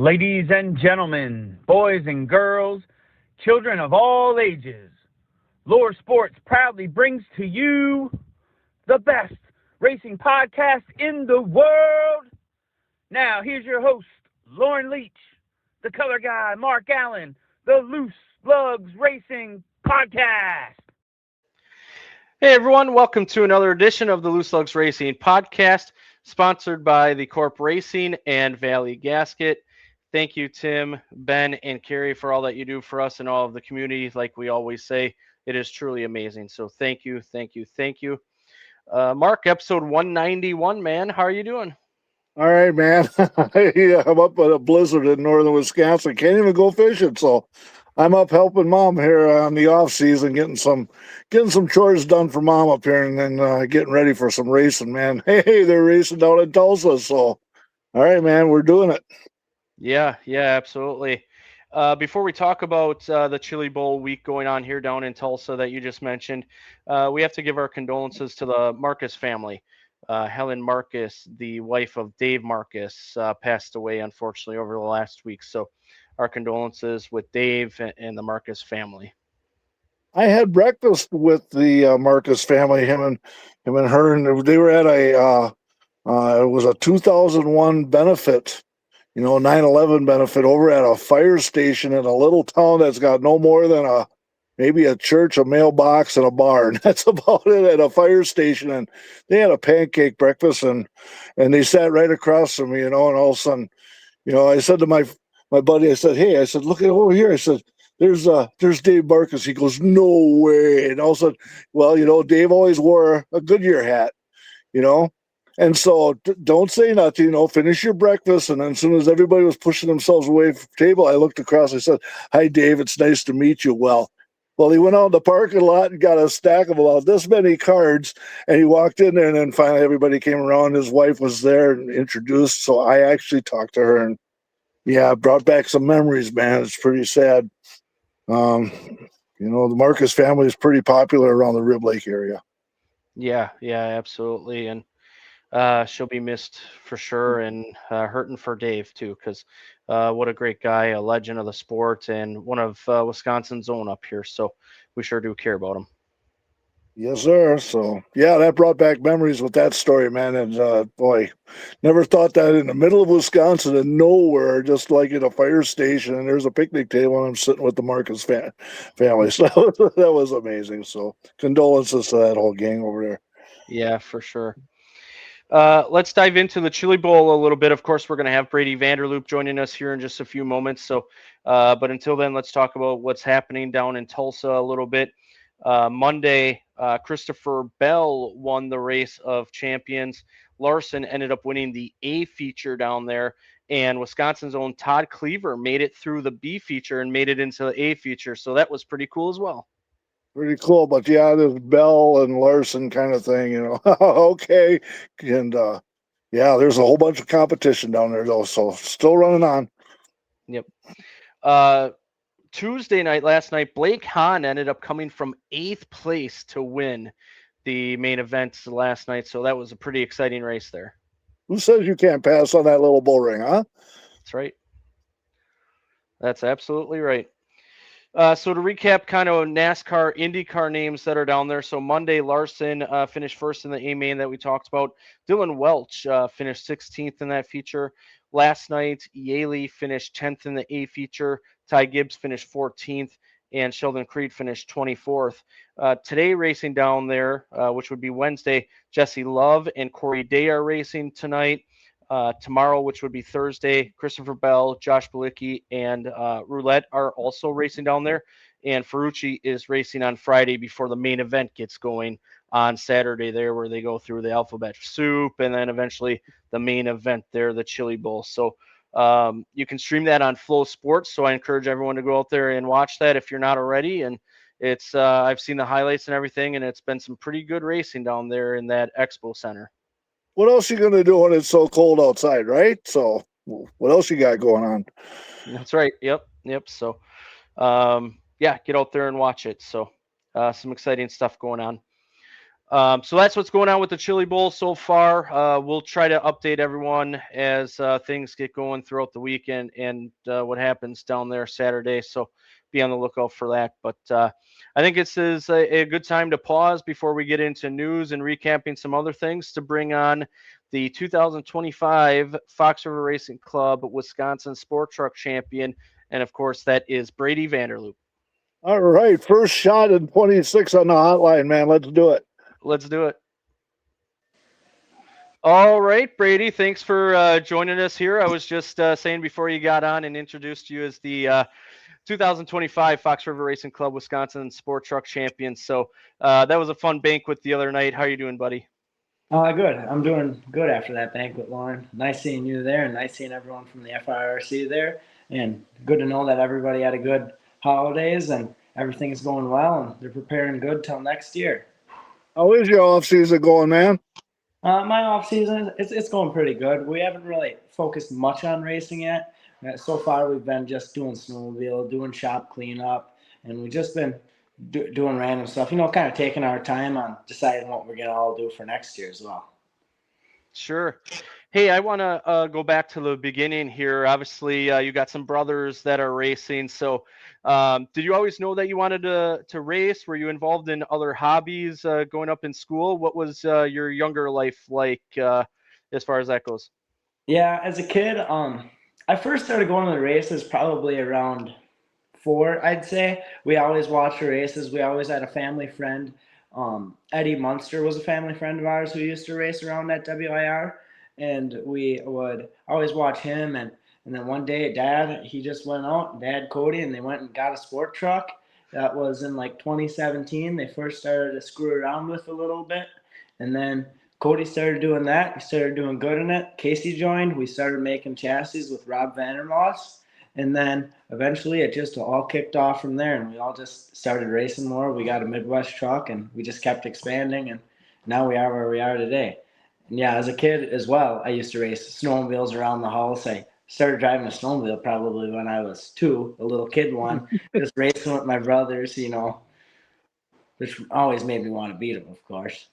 Ladies and gentlemen, boys and girls, children of all ages, Lore Sports proudly brings to you the best racing podcast in the world. Now, here's your host, Lauren Leach, the color guy, Mark Allen, the Loose Lugs Racing Podcast. Hey everyone, welcome to another edition of the Loose Lugs Racing Podcast, sponsored by the Corp Racing and Valley Gasket. Thank you, Tim, Ben, and Carrie, for all that you do for us and all of the community. Like we always say, it is truly amazing. So thank you, thank you, thank you. Mark, episode 191, man. How are you doing? All right, man. Yeah, I'm up at a blizzard in northern Wisconsin. Can't even go fishing, so I'm up helping Mom here on the off season, getting some chores done for Mom up here, and then getting ready for some racing, man. Hey, they're racing down in Tulsa, so all right, man, we're doing it. Yeah, absolutely. Before we talk about the Chili Bowl week going on here down in Tulsa that you just mentioned, we have to give our condolences to the Marcus family. Helen Marcus, the wife of Dave Marcus, passed away, unfortunately, over the last week. So our condolences with Dave and the Marcus family. I had breakfast with the Marcus family, him and her, and they were at it was a 2001 benefit, 9/11 benefit over at a fire station in a little town that's got no more than maybe a church, a mailbox, and a barn. That's about it at a fire station. And they had a pancake breakfast, and they sat right across from me, and all of a sudden, I said to my buddy, I said, hey, I said, look at over here. I said, there's Dave Marcus. He goes, no way. And all of a sudden, well, Dave always wore a Goodyear hat, And so don't say nothing, finish your breakfast. And then as soon as everybody was pushing themselves away from the table, I looked across. I said, hi, Dave, it's nice to meet you. Well, he went out in the parking lot and got a stack of about this many cards. And he walked in there, and then finally everybody came around. His wife was there and introduced. So I actually talked to her, and yeah, brought back some memories, man. It's pretty sad. The Marcus family is pretty popular around the Rib Lake area. Yeah, absolutely. And she'll be missed for sure, and hurting for Dave too, because what a great guy, a legend of the sport, and one of Wisconsin's own up here. So we sure do care about him. Yes, sir. So yeah, that brought back memories with that story, man. And boy, never thought that in the middle of Wisconsin and nowhere, just like in a fire station, and there's a picnic table, and I'm sitting with the Marcus family. So that was amazing. So condolences to that whole gang over there. Yeah, for sure. Let's dive into the Chili Bowl a little bit. Of course, we're going to have Brady Vander Loop joining us here in just a few moments. So, but until then, let's talk about what's happening down in Tulsa a little bit. Monday, Christopher Bell won the Race of Champions. Larson ended up winning the A feature down there, and Wisconsin's own Todd Cleaver made it through the B feature and made it into the A feature. So that was pretty cool as well. Pretty cool, but yeah, this Bell and Larson kind of thing, okay. And yeah, there's a whole bunch of competition down there though, so still running on. Yep. Tuesday night, last night, Blake Hahn ended up coming from 8th place to win the main event last night. So that was a pretty exciting race there. Who says you can't pass on that little bull ring, huh? That's right. That's absolutely right. So to recap kind of NASCAR, IndyCar names that are down there. So Monday, Larson finished first in the A main that we talked about. Dylan Welch finished 16th in that feature. Last night, Yaley finished 10th in the A feature. Ty Gibbs finished 14th, and Sheldon Creed finished 24th. Today, racing down there, which would be Wednesday, Jesse Love and Corey Day are racing tonight. Tomorrow, which would be Thursday, Christopher Bell, Josh Balicki, and Roulette are also racing down there. And Ferrucci is racing on Friday before the main event gets going on Saturday there, where they go through the alphabet soup and then eventually the main event there, the Chili Bowl. So you can stream that on Flow Sports. So I encourage everyone to go out there and watch that if you're not already. And it's I've seen the highlights and everything, and it's been some pretty good racing down there in that expo center. What else you gonna do when it's so cold outside, right? So what else you got going on? That's right. Yep. So yeah, get out there and watch it. So some exciting stuff going on. So that's what's going on with the Chili Bowl so far. We'll try to update everyone as things get going throughout the weekend and what happens down there Saturday. So be on the lookout for that. But I think this is a good time to pause before we get into news and recapping some other things to bring on the 2025 Fox River Racing Club Wisconsin Sport Truck Champion. And of course, that is Brady Vander Loop. All right, first shot in 26 on the hotline, man. Let's do it. Let's do it. All right, Brady, thanks for joining us here. I was just saying before you got on and introduced you as the 2025 Fox River Racing Club Wisconsin Sport Truck Champion. So that was a fun banquet the other night. How are you doing, buddy? Good. I'm doing good after that banquet, Lauren. Nice seeing you there, and nice seeing everyone from the FIRC there. And good to know that everybody had a good holidays and everything is going well, and they're preparing good till next year. How is your off season going, man? My off season, it's going pretty good. We haven't really focused much on racing yet. So far, we've been just doing snowmobile, doing shop cleanup, and we've just been doing random stuff. You know, kind of taking our time on deciding what we're gonna all do for next year as well. Sure. Hey, I want to go back to the beginning here. Obviously, you got some brothers that are racing. So, did you always know that you wanted to race? Were you involved in other hobbies going up in school? What was your younger life like as far as that goes? Yeah, as a kid, I first started going to the races probably around 4, I'd say. We always watched the races. We always had a family friend. Eddie Munster was a family friend of ours who used to race around at WIR, and we would always watch him. And then one day, he just went out, Dad, Cody, and they went and got a sport truck. That was in like 2017. They first started to screw around with a little bit, and then Cody started doing that. He started doing good in it. Casey joined. We started making chassis with Rob Vanderloop. And then eventually it just all kicked off from there, and we all just started racing more. We got a Midwest truck, and we just kept expanding, and now we are where we are today. And yeah, as a kid as well, I used to race snowmobiles around the house. I started driving a snowmobile probably when I was 2, a little kid one, just racing with my brothers, you know, which always made me want to beat them, of course.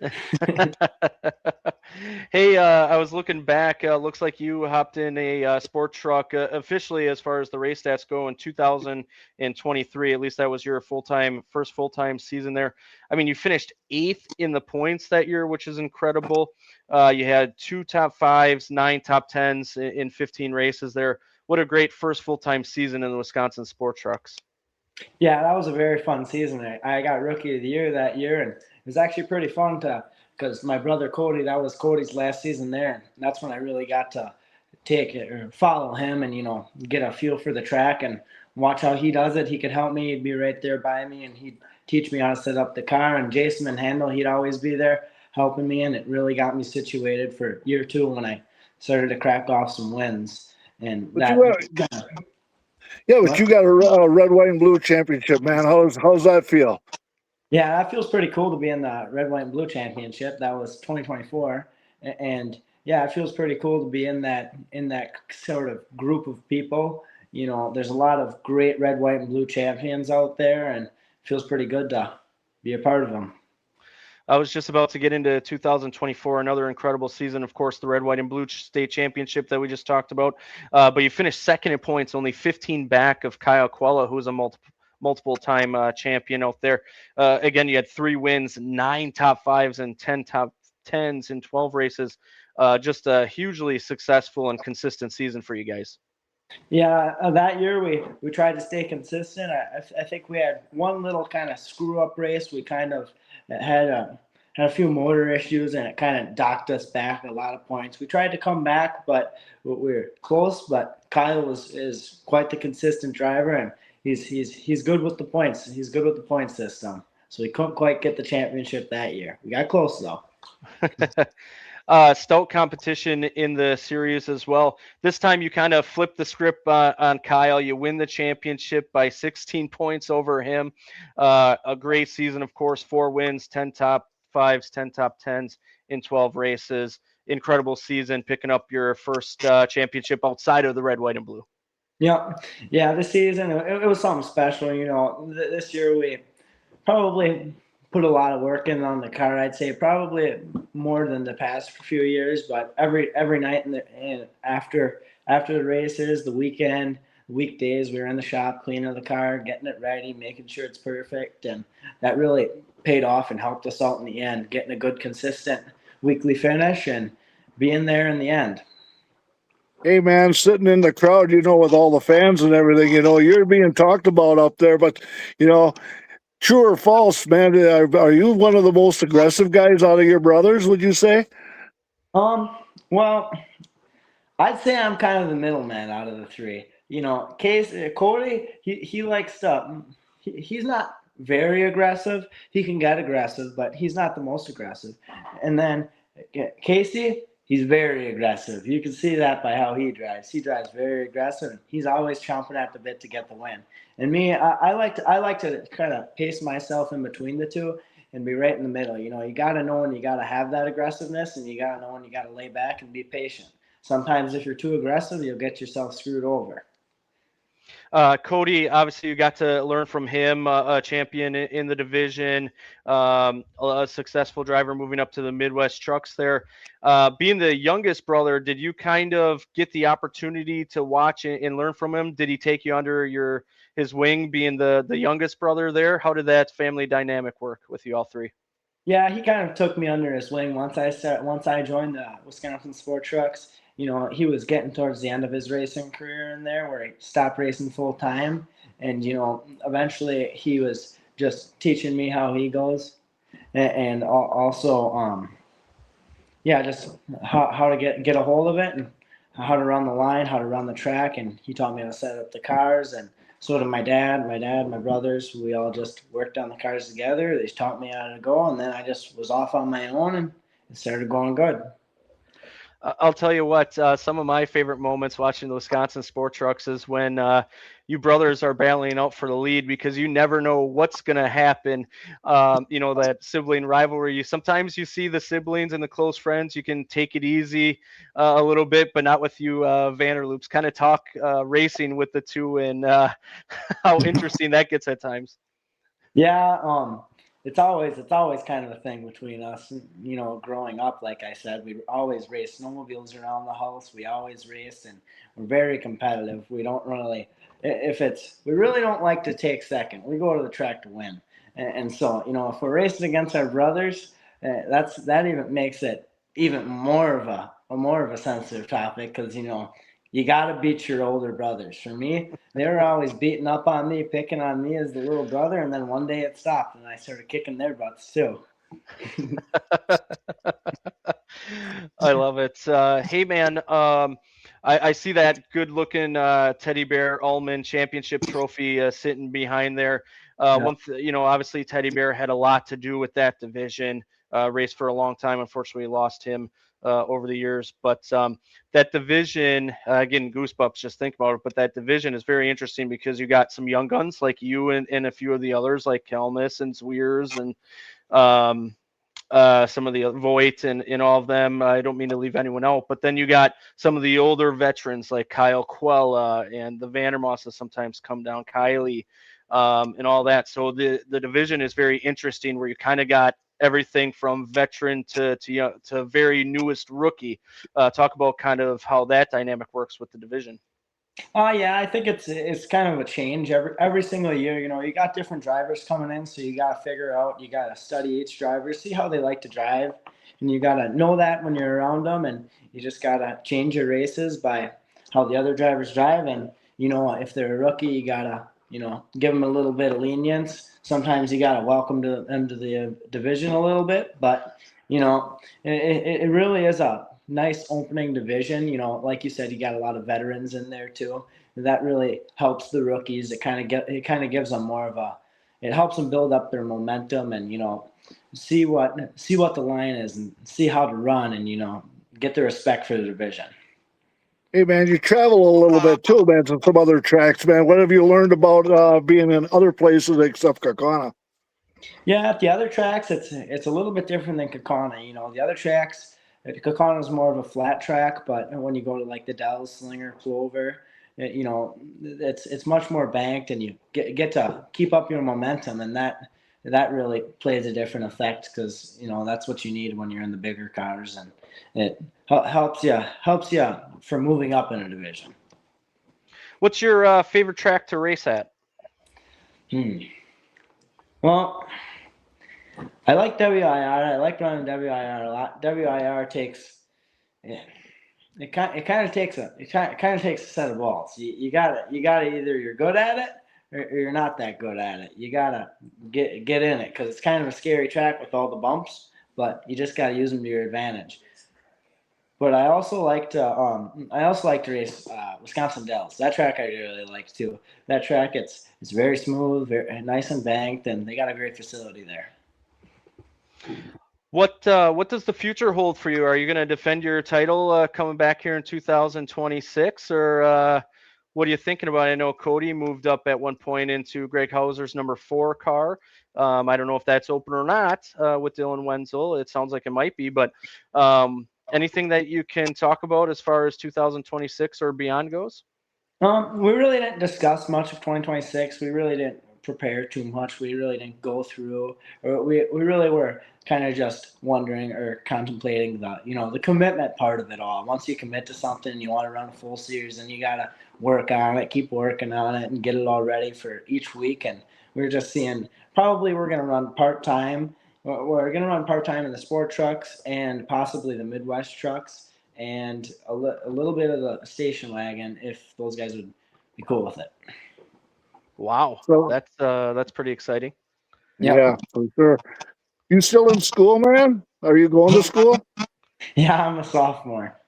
Hey, I was looking back. Looks like you hopped in a sport truck officially, as far as the race stats go, in 2023. At least that was your first full-time season there. I mean, you finished 8th in the points that year, which is incredible. You had 2 top 5s, 9 top 10s in 15 races there. What a great first full-time season in the Wisconsin sport trucks. Yeah, that was a very fun season. I got Rookie of the Year that year, and it was actually pretty fun because my brother Cody, that was Cody's last season there, and that's when I really got to take it or follow him and, you know, get a feel for the track and watch how he does it. He could help me. He'd be right there by me, and he'd teach me how to set up the car. And Jason Manhandle, he'd always be there helping me, and it really got me situated for year 2 when I started to crack off some wins. And But you got a red, white, and blue championship, man. How's that feel? Yeah, that feels pretty cool to be in the red, white, and blue championship. That was 2024, and yeah, it feels pretty cool to be in that sort of group of people. You know, there's a lot of great red, white, and blue champions out there, and it feels pretty good to be a part of them. I was just about to get into 2024, another incredible season. Of course, the red, white, and blue state championship that we just talked about. But you finished 2nd in points, only 15 back of Kyle Quella, who was a multiple-time champion out there. Again, you had 3 wins, 9 top 5s, and 10 top 10s in 12 races. Just a hugely successful and consistent season for you guys. Yeah, that year we tried to stay consistent. I think we had one little kind of screw-up race. We kind of had a few motor issues, and it kind of docked us back a lot of points. We tried to come back, but we were close. But Kyle is quite the consistent driver, and he's good with the points. He's good with the point system. So we couldn't quite get the championship that year. We got close though. Stout competition in the series as well. This time you kind of flip the script on Kyle. You win the championship by 16 points over him. A great season, of course, 4 wins, 10 top 5s, 10 top 10s in 12 races. Incredible season, picking up your first championship outside of the red, white, and blue. Yeah, this season it was something special. You know, this year we probably put a lot of work in on the car. I'd say probably more than the past few years, but every night and after the races, the weekend, weekdays, we were in the shop cleaning the car, getting it ready, making sure it's perfect, and that really paid off and helped us out in the end, getting a good consistent weekly finish and being there in the end. Hey man, sitting in the crowd, with all the fans and everything, you're being talked about up there. But you know, true or false, man? Are you one of the most aggressive guys out of your brothers? Would you say? Well, I'd say I'm kind of the middleman out of the three. Cody, he likes to. He's not very aggressive. He can get aggressive, but he's not the most aggressive. And then Casey, he's very aggressive. You can see that by how he drives. He drives very aggressive. He's always chomping at the bit to get the win. And me, I like to kind of pace myself in between the two and be right in the middle. You got to know when you got to have that aggressiveness, and you got to know when you got to lay back and be patient. Sometimes if you're too aggressive, you'll get yourself screwed over. Cody, obviously you got to learn from him, a champion in the division, a successful driver moving up to the Midwest trucks there. Being the youngest brother, did you kind of get the opportunity to watch and learn from him? Did he take you under his wing, being the youngest brother there? How did that family dynamic work with you all three? Yeah, he kind of took me under his wing once I joined the Wisconsin Sport Trucks. He was getting towards the end of his racing career in there, where he stopped racing full time, and eventually he was just teaching me how he goes, and also yeah, just how to get a hold of it and how to run the line, how to run the track, and he taught me how to set up the cars. And so did my dad, my brothers. We all just worked on the cars together. They taught me how to go, and then I just was off on my own, and it started going good. I'll tell you what, some of my favorite moments watching the Wisconsin Sport Trucks is when you brothers are battling out for the lead, because you never know what's going to happen. That sibling rivalry. Sometimes you see the siblings and the close friends, you can take it easy a little bit, but not with you, Vander Loops. Kind of talk racing with the two, and how interesting that gets at times. Yeah, it's always kind of a thing between us. Growing up, like I said, we always raced snowmobiles around the house. We always raced, and we're very competitive. We don't really, we really don't like to take second. We go to the track to win, and so if we're racing against our brothers, that even makes it even more of a sensitive topic, because you got to beat your older brothers. For me, they were always beating up on me, picking on me as the little brother, and then one day it stopped, and I started kicking their butts too. I love it. Hey, man, I see that good-looking Teddy Bear Allman Championship trophy sitting behind there. Yeah. Obviously Teddy Bear had a lot to do with that division. Raced for a long time. Unfortunately, lost him over the years. But that division, again, goosebumps just think about it. But that division is very interesting, because you got some young guns like you and a few of the others like Kelmus and Zweers and some of the Voigt and all of them. I don't mean to leave anyone out, but then you got some of the older veterans like Kyle Quella and the Vandermosses sometimes come down, Kylie, and all that. So the division is very interesting, where you kind of got everything from veteran to very newest rookie. Talk about kind of how that dynamic works with the division. Yeah, I think it's kind of a change every single year. You got different drivers coming in, so you got to figure out, you got to study each driver, see how they like to drive, and you got to know that when you're around them, and you just got to change your races by how the other drivers drive. And if they're a rookie, you got to give them a little bit of lenience. Sometimes you got to welcome them to the division a little bit, but it really is a nice opening division. Like you said, you got a lot of veterans in there too. That really helps the rookies. It kind of gives them it helps them build up their momentum, and see what the line is, and see how to run, and get the respect for the division. Hey man, you travel a little bit too, man, to some other tracks, man. What have you learned about being in other places except Kaukauna? Yeah, at the other tracks, it's a little bit different than Kaukauna. The other tracks, Kaukauna is more of a flat track, but when you go to like the Dells, Slinger, Clover, it's much more banked, and you get to keep up your momentum, and that really plays a different effect because that's what you need when you're in the bigger cars, and it helps you for moving up in a division. What's your favorite track to race at? Well, I like WIR. I like running WIR a lot. WIR takes it kind of takes a set of balls. You gotta either you're good at it or you're not that good at it. You gotta get in it because it's kind of a scary track with all the bumps, but you just gotta use them to your advantage. But I also like to race Wisconsin Dells. That track I really like too. That track it's very smooth, very nice and banked, and they got a great facility there. What does the future hold for you? Are you going to defend your title coming back here in 2026, or what are you thinking about? I know Cody moved up at one point into Greg Hauser's number 4 car. I don't know if that's open or not with Dylan Wenzel. It sounds like it might be, but anything that you can talk about as far as 2026 or beyond goes? We really didn't discuss much of 2026. We really didn't prepare too much. We really didn't go through, or we really were kind of just wondering or contemplating the commitment part of it all. Once you commit to something, you want to run a full series, and you gotta work on it, keep working on it, and get it all ready for each week. And we were just seeing probably we're gonna run part time. We're gonna run part time in the sport trucks and possibly the Midwest trucks and a little bit of the station wagon if those guys would be cool with it. Wow, So that's pretty exciting. yeah, for sure. You still in school, man? Are you going to school? Yeah, I'm a sophomore.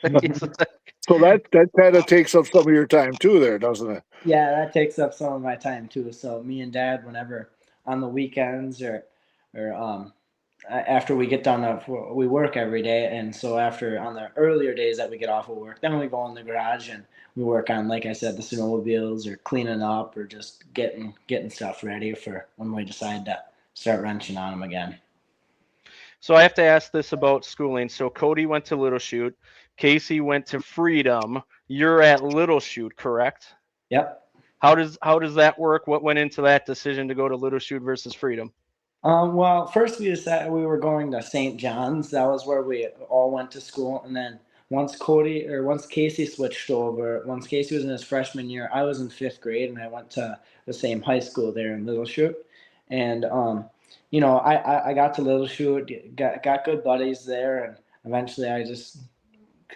So that kind of takes up some of your time too, there, doesn't it? Yeah, that takes up some of my time too. So me and Dad, whenever on the weekends or after we get done, we work every day, and so after on the earlier days that we get off of work, then we go in the garage and we work on, like I said, the snowmobiles or cleaning up or just getting stuff ready for when we decide to start wrenching on them again. So I have to ask this about schooling. So Cody went to Little Chute, Casey went to Freedom. You're at Little Chute, correct? Yep. How does that work? What went into that decision to go to Little Chute versus Freedom? Well, first we decided we were going to St. John's. That was where we all went to school. And then once Casey switched over, once Casey was in his freshman year, I was in 5th grade and I went to the same high school there in Little Chute. And, I got to Little Chute, got good buddies there. And eventually I just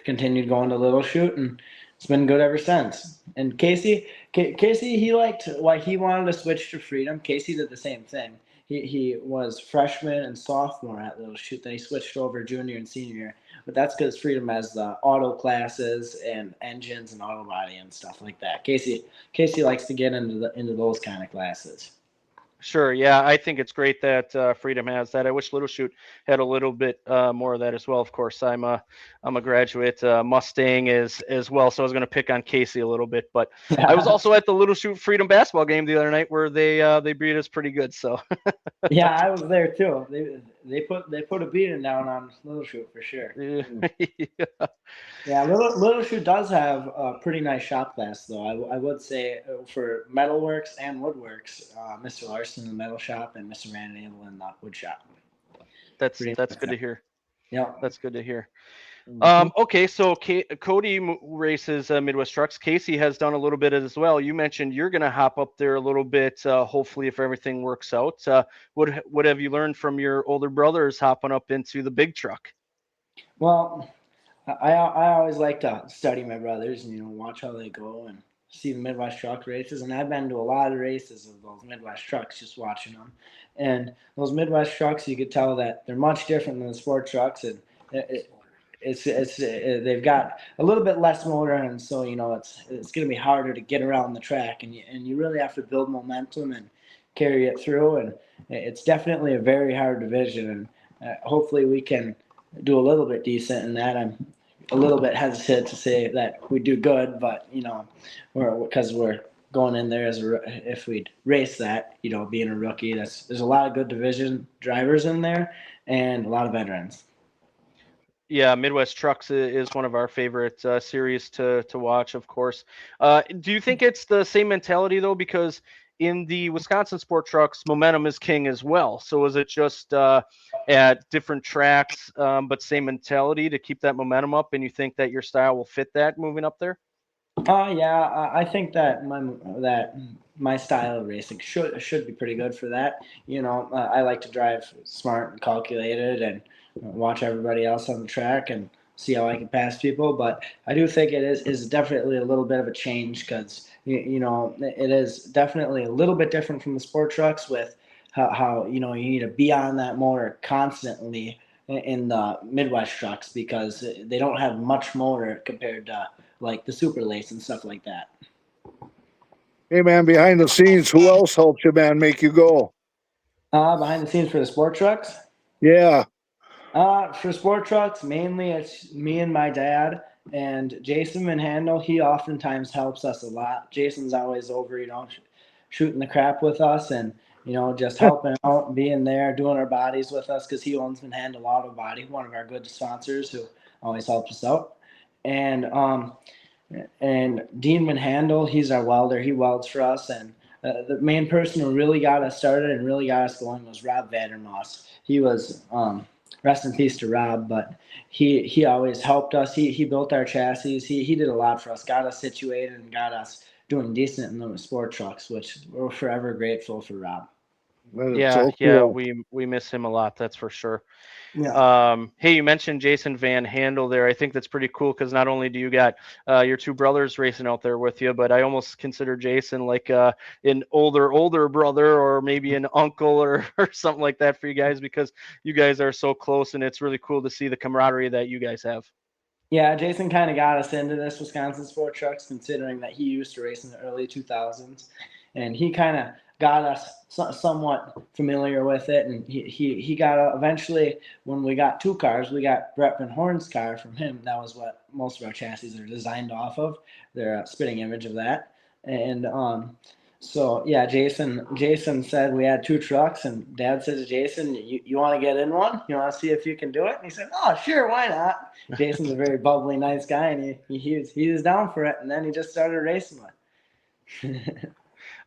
continued going to Little Chute, and it's been good ever since. And Casey, he liked why he wanted to switch to Freedom. Casey did the same thing. He was freshman and sophomore at Little Chute. Then he switched over junior and senior year. But that's because Freedom has the auto classes and engines and auto body and stuff like that. Casey likes to get into those kind of classes. Sure. Yeah, I think it's great that Freedom has that. I wish Little Chute had a little bit more of that as well. Of course, I'm a graduate Mustang as well, so I was going to pick on Casey a little bit, but I was also at the Little Chute Freedom basketball game the other night where they beat us pretty good. So yeah, I was there too. They put a beating down on Little Chute for sure. yeah. Yeah, Little Chute does have a pretty nice shop class, though. I would say for metalworks and woodworks, Mr. Larson in the metal shop and Mr. Van Abel in the wood shop. That's good to hear. Yeah, that's good to hear. Mhm. Okay, so Cody races Midwest Trucks. Casey has done a little bit as well. You mentioned you're going to hop up there a little bit, hopefully, if everything works out. What have you learned from your older brothers hopping up into the big truck? well, I always like to study my brothers and watch how they go and see the Midwest truck races. And I've been to a lot of races of those Midwest trucks, just watching them. And those Midwest trucks, you could tell that they're much different than the sport trucks, and they've got a little bit less motor, and so it's going to be harder to get around the track, and you really have to build momentum and carry it through. And it's definitely a very hard division, and hopefully we can do a little bit decent in that. I'm a little bit hesitant to say that we do good, but because we're going in there if we'd race that, being a rookie, there's a lot of good division drivers in there and a lot of veterans. Yeah, Midwest Trucks is one of our favorite series to watch, of course. Do you think it's the same mentality, though? Because in the Wisconsin Sport Trucks, momentum is king as well. So is it just at different tracks, but same mentality to keep that momentum up, and you think that your style will fit that moving up there? Yeah, I think that my style of racing should be pretty good for that. I like to drive smart and calculated and watch everybody else on the track and see how I can pass people. But I do think it is definitely a little bit of a change because it is definitely a little bit different from the sport trucks with how you need to be on that motor constantly in the Midwest trucks because they don't have much motor compared to like the super lace and stuff like that. Hey, man, behind the scenes, who else helped you, man, make you go? Behind the scenes for the sport trucks. Yeah. For sport trucks, mainly it's me and my dad and Jason Van Handel. He oftentimes helps us a lot. Jason's always over, shooting the crap with us and just helping out, being there, doing our bodies with us because he owns Van Handel Auto Body, one of our good sponsors who always helps us out. And Dean Van Handel, he's our welder. He welds for us. And the main person who really got us started and really got us going was Rob Vandermoss. He was rest in peace to Rob, but he always helped us. He built our chassis. He did a lot for us, got us situated and got us doing decent in the sport trucks, which we're forever grateful for Rob. Yeah, so yeah, cool. we miss him a lot, that's for sure. Yeah. Hey, you mentioned Jason Van Handel there. I think that's pretty cool because not only do you got your two brothers racing out there with you, but I almost consider Jason like an older brother or maybe an uncle or something like that for you guys because you guys are so close, and it's really cool to see the camaraderie that you guys have. Yeah, Jason kind of got us into this Wisconsin sport trucks, considering that he used to race in the early 2000s, and he kind of got us somewhat familiar with it. And he got eventually when we got two cars, we got Brett Van Horn's car from him. That was what most of our chassis are designed off of. They're a spitting image of that, and so yeah, Jason said we had two trucks, and Dad said to Jason, "You want to get in one? You want to see if you can do it?" And he said, "Oh, sure, why not?" Jason's a very bubbly, nice guy, and he was down for it. And then he just started racing with.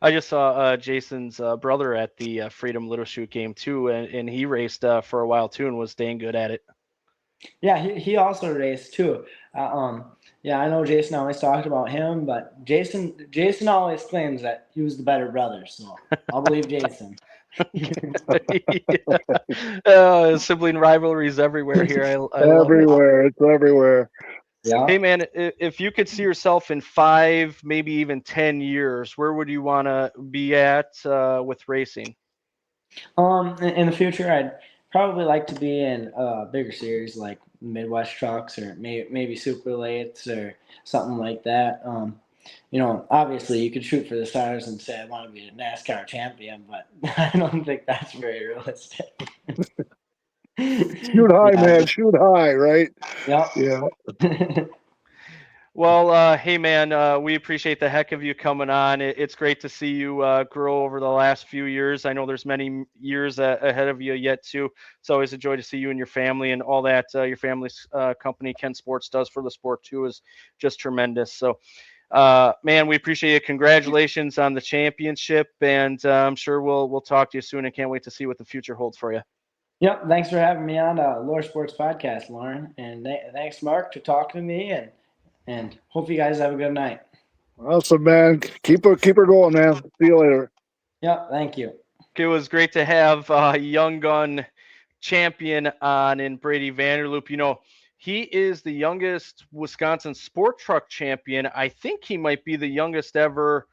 I just saw Jason's brother at the Freedom Little Shoot game too, and he raced for a while too and was dang good at it. Yeah, he also raced too. Yeah, I know Jason always talked about him, but Jason always claims that he was the better brother, so I'll believe Jason. Sibling rivalries everywhere here. I love it. Everywhere. It's everywhere. Yeah. Hey man, if you could see yourself in 5, maybe even 10 years, where would you want to be at with racing? In the future, I'd probably like to be in a bigger series like Midwest Trucks or maybe Super Lates or something like that. Obviously you could shoot for the stars and say I want to be a NASCAR champion, but I don't think that's very realistic. Shoot high, Yeah. man. Shoot high, right? Yep. Yeah. Well, hey man, we appreciate the heck of you coming on. It's great to see you grow over the last few years. I know there's many years ahead of you yet too. It's always a joy to see you and your family and all that your family's company, Ken Sports, does for the sport too is just tremendous. So, man, we appreciate it. Congratulations on the championship, and I'm sure we'll talk to you soon. I can't wait to see what the future holds for you. Yep. Thanks for having me on Lore Sports Podcast, Lauren, and thanks Mark for talking to me, and hope you guys have a good night. Awesome, man. Keep her going, man. See you later. Yep. Thank you. It was great to have young gun champion on in Brady Vander Loop. He is the youngest Wisconsin sport truck champion. I think he might be the youngest ever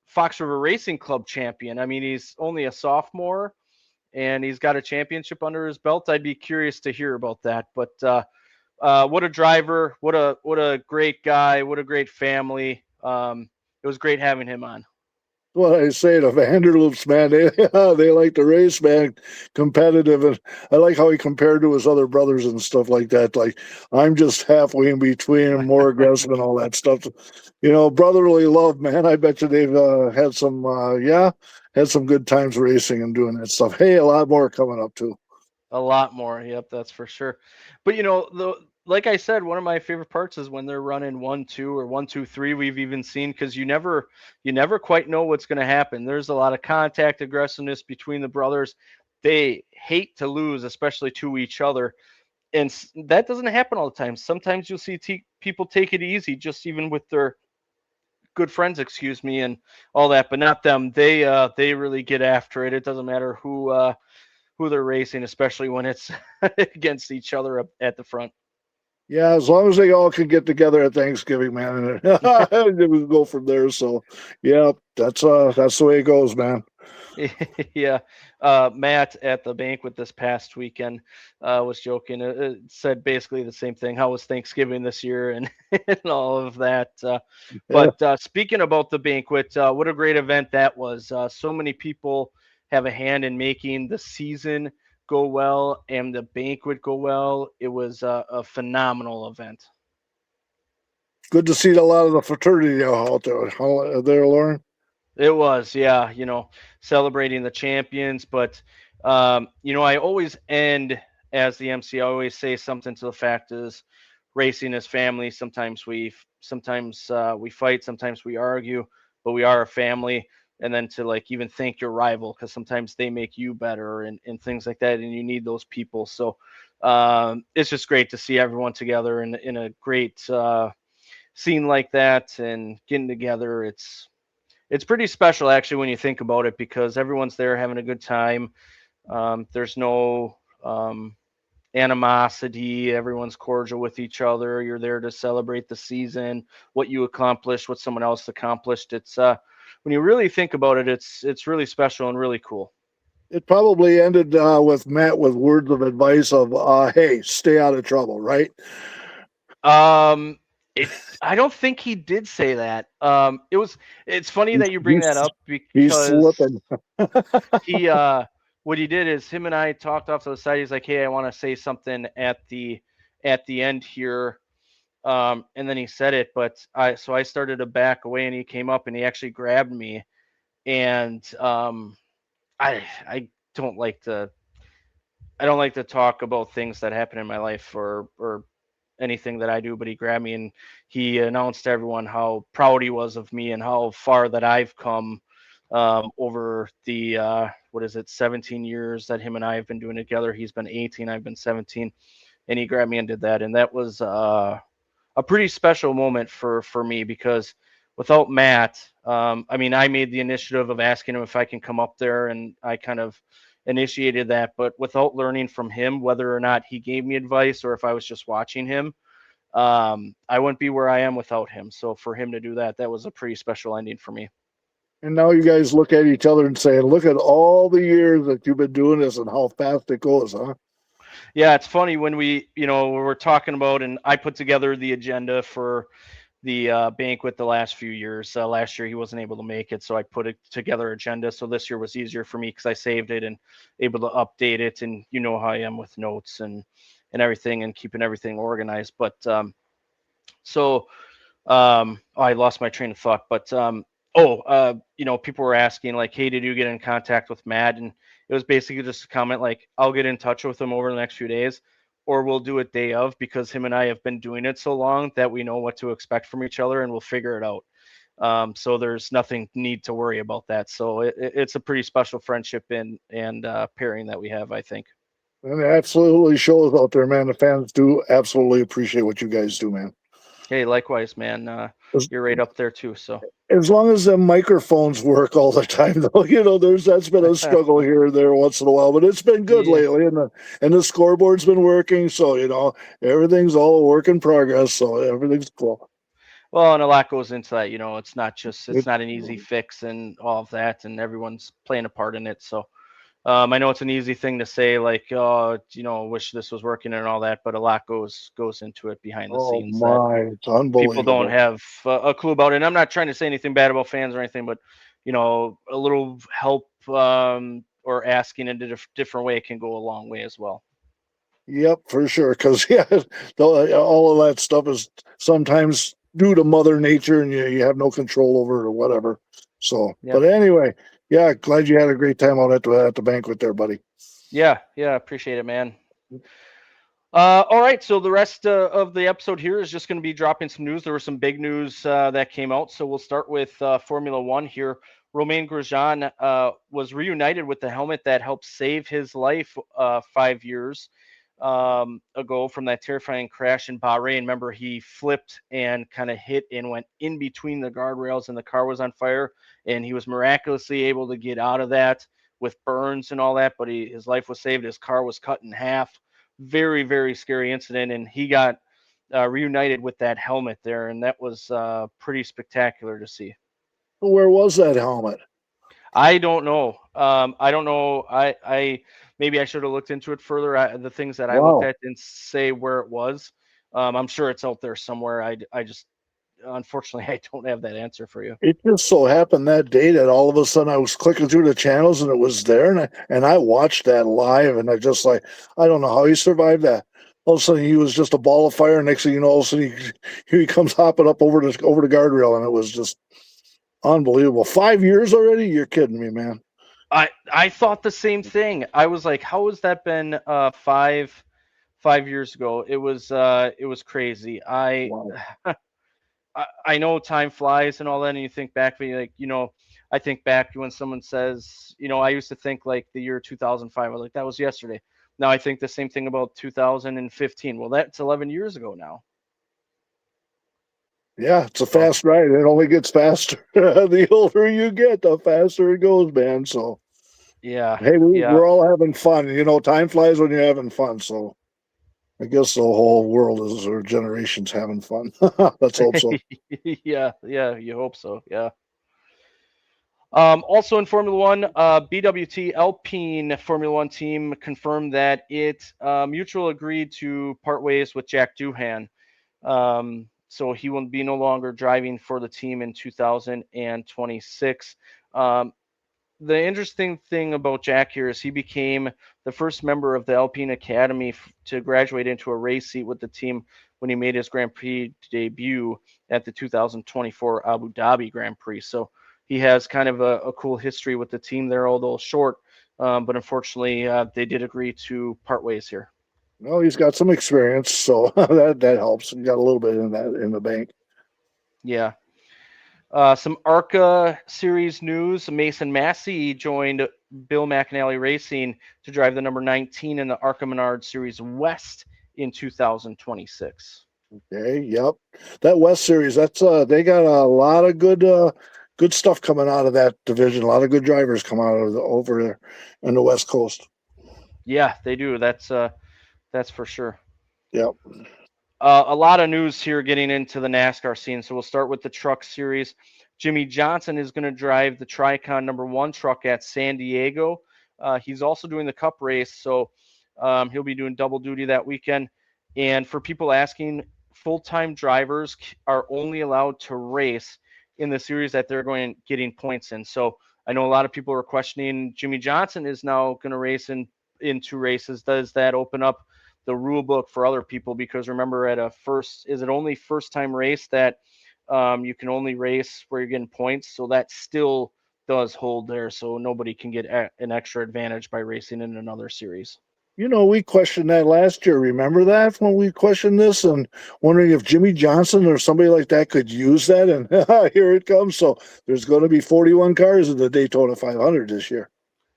Fox River Racing Club champion. I mean, he's only a sophomore and he's got a championship under his belt. I'd be curious to hear about that. But what a driver, what a great guy, what a great family. It was great having him on. What I say, the Vanderloops, man, they like to race, man, competitive, and I like how he compared to his other brothers and stuff like that. Like I'm just halfway in between, more aggressive and all that stuff. Brotherly love, man. I bet you they've had some good times racing and doing that stuff. Hey, a lot more coming up too. A lot more, yep, that's for sure. But like I said, one of my favorite parts is when they're running 1-2 or 1-2-3. We've even seen, because you never quite know what's going to happen. There's a lot of contact aggressiveness between the brothers. They hate to lose, especially to each other, and that doesn't happen all the time. Sometimes you'll see people take it easy, just even with their good friends, excuse me, and all that, but not them. They really get after it. It doesn't matter who they're racing, especially when it's against each other up at the front. Yeah, as long as they all can get together at Thanksgiving, man, and we go from there. So, yeah, that's the way it goes, man. Yeah. Matt at the banquet this past weekend was joking. Said basically the same thing. How was Thanksgiving this year, and, and all of that. Yeah. But speaking about the banquet, what a great event that was. So many people have a hand in making the season go well and the banquet go well. It was a phenomenal event. Good to see a lot of the fraternity out there, Lauren. It was, yeah, celebrating the champions. But, I always end as the MC. I always say something to the fact is racing is family. Sometimes we fight, sometimes we argue, but we are a family. And then to like even thank your rival, because sometimes they make you better and things like that. And you need those people. So it's just great to see everyone together in a great scene like that and getting together. It's pretty special actually when you think about it, because everyone's there having a good time. There's no animosity. Everyone's cordial with each other. You're there to celebrate the season, what you accomplished, what someone else accomplished. It's when you really think about it, it's really special and really cool. It probably ended with Matt with words of advice of, "Hey, stay out of trouble," right? Um, I don't think he did say that. It's funny He's that you bring that he's, up he's because slipping. he what he did is him and I talked off to the side. He's like, "Hey, I want to say something at the end here." And then he said it, but I started to back away, and he came up and he actually grabbed me, and I don't like to talk about things that happen in my life or anything that I do, but he grabbed me and he announced to everyone how proud he was of me and how far that I've come over the what is it, 17 years that him and I have been doing it together. He's been 18, I've been 17, and he grabbed me and did that, and that was a pretty special moment for me, because without Matt, I mean, I made the initiative of asking him if I can come up there, and I kind of initiated that. But without learning from him, whether or not he gave me advice or if I was just watching him, I wouldn't be where I am without him. So for him to do that, that was a pretty special ending for me. And now you guys look at each other and say, "Look at all the years that you've been doing this and how fast it goes, huh?" Yeah, it's funny when we're talking about, and I put together the agenda for the banquet the last few years. Last year he wasn't able to make it, so I put it together agenda. So this year was easier for me because I saved it and able to update it. And you know how I am with notes and everything and keeping everything organized. But I lost my train of thought. But people were asking like, "Hey, did you get in contact with Matt?" And it was basically just a comment like, "I'll get in touch with him over the next few days, or we'll do it day of, because him and I have been doing it so long that we know what to expect from each other, and we'll figure it out." So there's nothing need to worry about that. So it's a pretty special friendship and pairing that we have, I think. And it absolutely shows out there, man. The fans do absolutely appreciate what you guys do, man. Hey, likewise, man. As, You're right up there too. So. as long as the microphones work all the time, though, that's been a struggle here and there once in a while, but it's been good Yeah. lately, and the scoreboard's been working, so everything's all a work in progress, so everything's cool. Well, and a lot goes into that. It's It, not an easy fix and all of that, and everyone's playing a part in it. So I know it's an easy thing to say, like, oh, wish this was working and all that, but a lot goes into it behind the oh scenes that my, it's people don't unbelievable. have a clue about it. And I'm not trying to say anything bad about fans or anything, but a little help or asking in a different way can go a long way as well. Yep, for sure. Because all of that stuff is sometimes due to Mother Nature, and you have no control over it or whatever. So, Yeah. but anyway, yeah, glad you had a great time out at the banquet there, buddy. Yeah. Appreciate it, man. All right, so the rest of the episode here is just going to be dropping some news. There was some big news that came out, so we'll start with Formula One here. Romain Grosjean was reunited with the helmet that helped save his life 5 years ago from that terrifying crash in Bahrain. Remember, he flipped and kind of hit and went in between the guardrails, and the car was on fire, and he was miraculously able to get out of that with burns and all that, but his life was saved. His car was cut in half. Very, very scary incident, and he got reunited with that helmet there, and that was pretty spectacular to see. Where was that helmet? I don't know. I don't know. I maybe I should have looked into it further. The things that I looked Wow. at didn't say where it was. I'm sure it's out there somewhere. I just unfortunately I don't have that answer for you. It just so happened that day that all of a sudden I was clicking through the channels and it was there, and I watched that live, and I just like, I don't know how he survived that. All of a sudden he was just a ball of fire. Next thing you know, all of a sudden here he comes hopping up over the guardrail, and it was just unbelievable. 5 years already? You're kidding me, man. I thought the same thing. I was like, how has that been 5 years ago? It was crazy. Wow. I know time flies and all that, and you think back, but like, I think back when someone says, I used to think like the year 2005, I was like, that was yesterday. Now I think the same thing about 2015. Well, that's 11 years ago now. Yeah, it's a fast ride. It only gets faster. The older you get, the faster it goes, man. So, Yeah. hey, Yeah. we're all having fun. Time flies when you're having fun. So, I guess the whole world is, or generation's having fun. Let's hope so. Yeah. You hope so. Yeah. Also in Formula One, BWT Alpine Formula One team confirmed that it mutual agreed to part ways with Jack Doohan. So he will be no longer driving for the team in 2026. The interesting thing about Jack here is he became the first member of the Alpine Academy to graduate into a race seat with the team when he made his Grand Prix debut at the 2024 Abu Dhabi Grand Prix. So he has kind of a cool history with the team there, although short. But unfortunately, they did agree to part ways here. Well, he's got some experience, so that helps. He got a little bit in the bank. Yeah. Some ARCA series news. Mason Massey joined Bill McAnally Racing to drive the number 19 in the ARCA Menard Series West in 2026. Okay, yep. That West Series, that's they got a lot of good stuff coming out of that division. A lot of good drivers come out of over there in the West Coast. Yeah, they do. That's for sure. Yep. A lot of news here getting into the NASCAR scene. So we'll start with the truck series. Jimmie Johnson is going to drive the Tricon #1 truck at San Diego. He's also doing the Cup race, so he'll be doing double duty that weekend. And for people asking, full-time drivers are only allowed to race in the series that they're getting points in. So I know a lot of people are questioning Jimmie Johnson is now going to race in 2 races. Does that open up the rule book for other people? Because remember, is it only first time race that you can only race where you're getting points? So that still does hold there. So nobody can get an extra advantage by racing in another series. We questioned that last year. Remember that when we questioned this and wondering if Jimmie Johnson or somebody like that could use that? And here it comes. So there's going to be 41 cars in the Daytona 500 this year.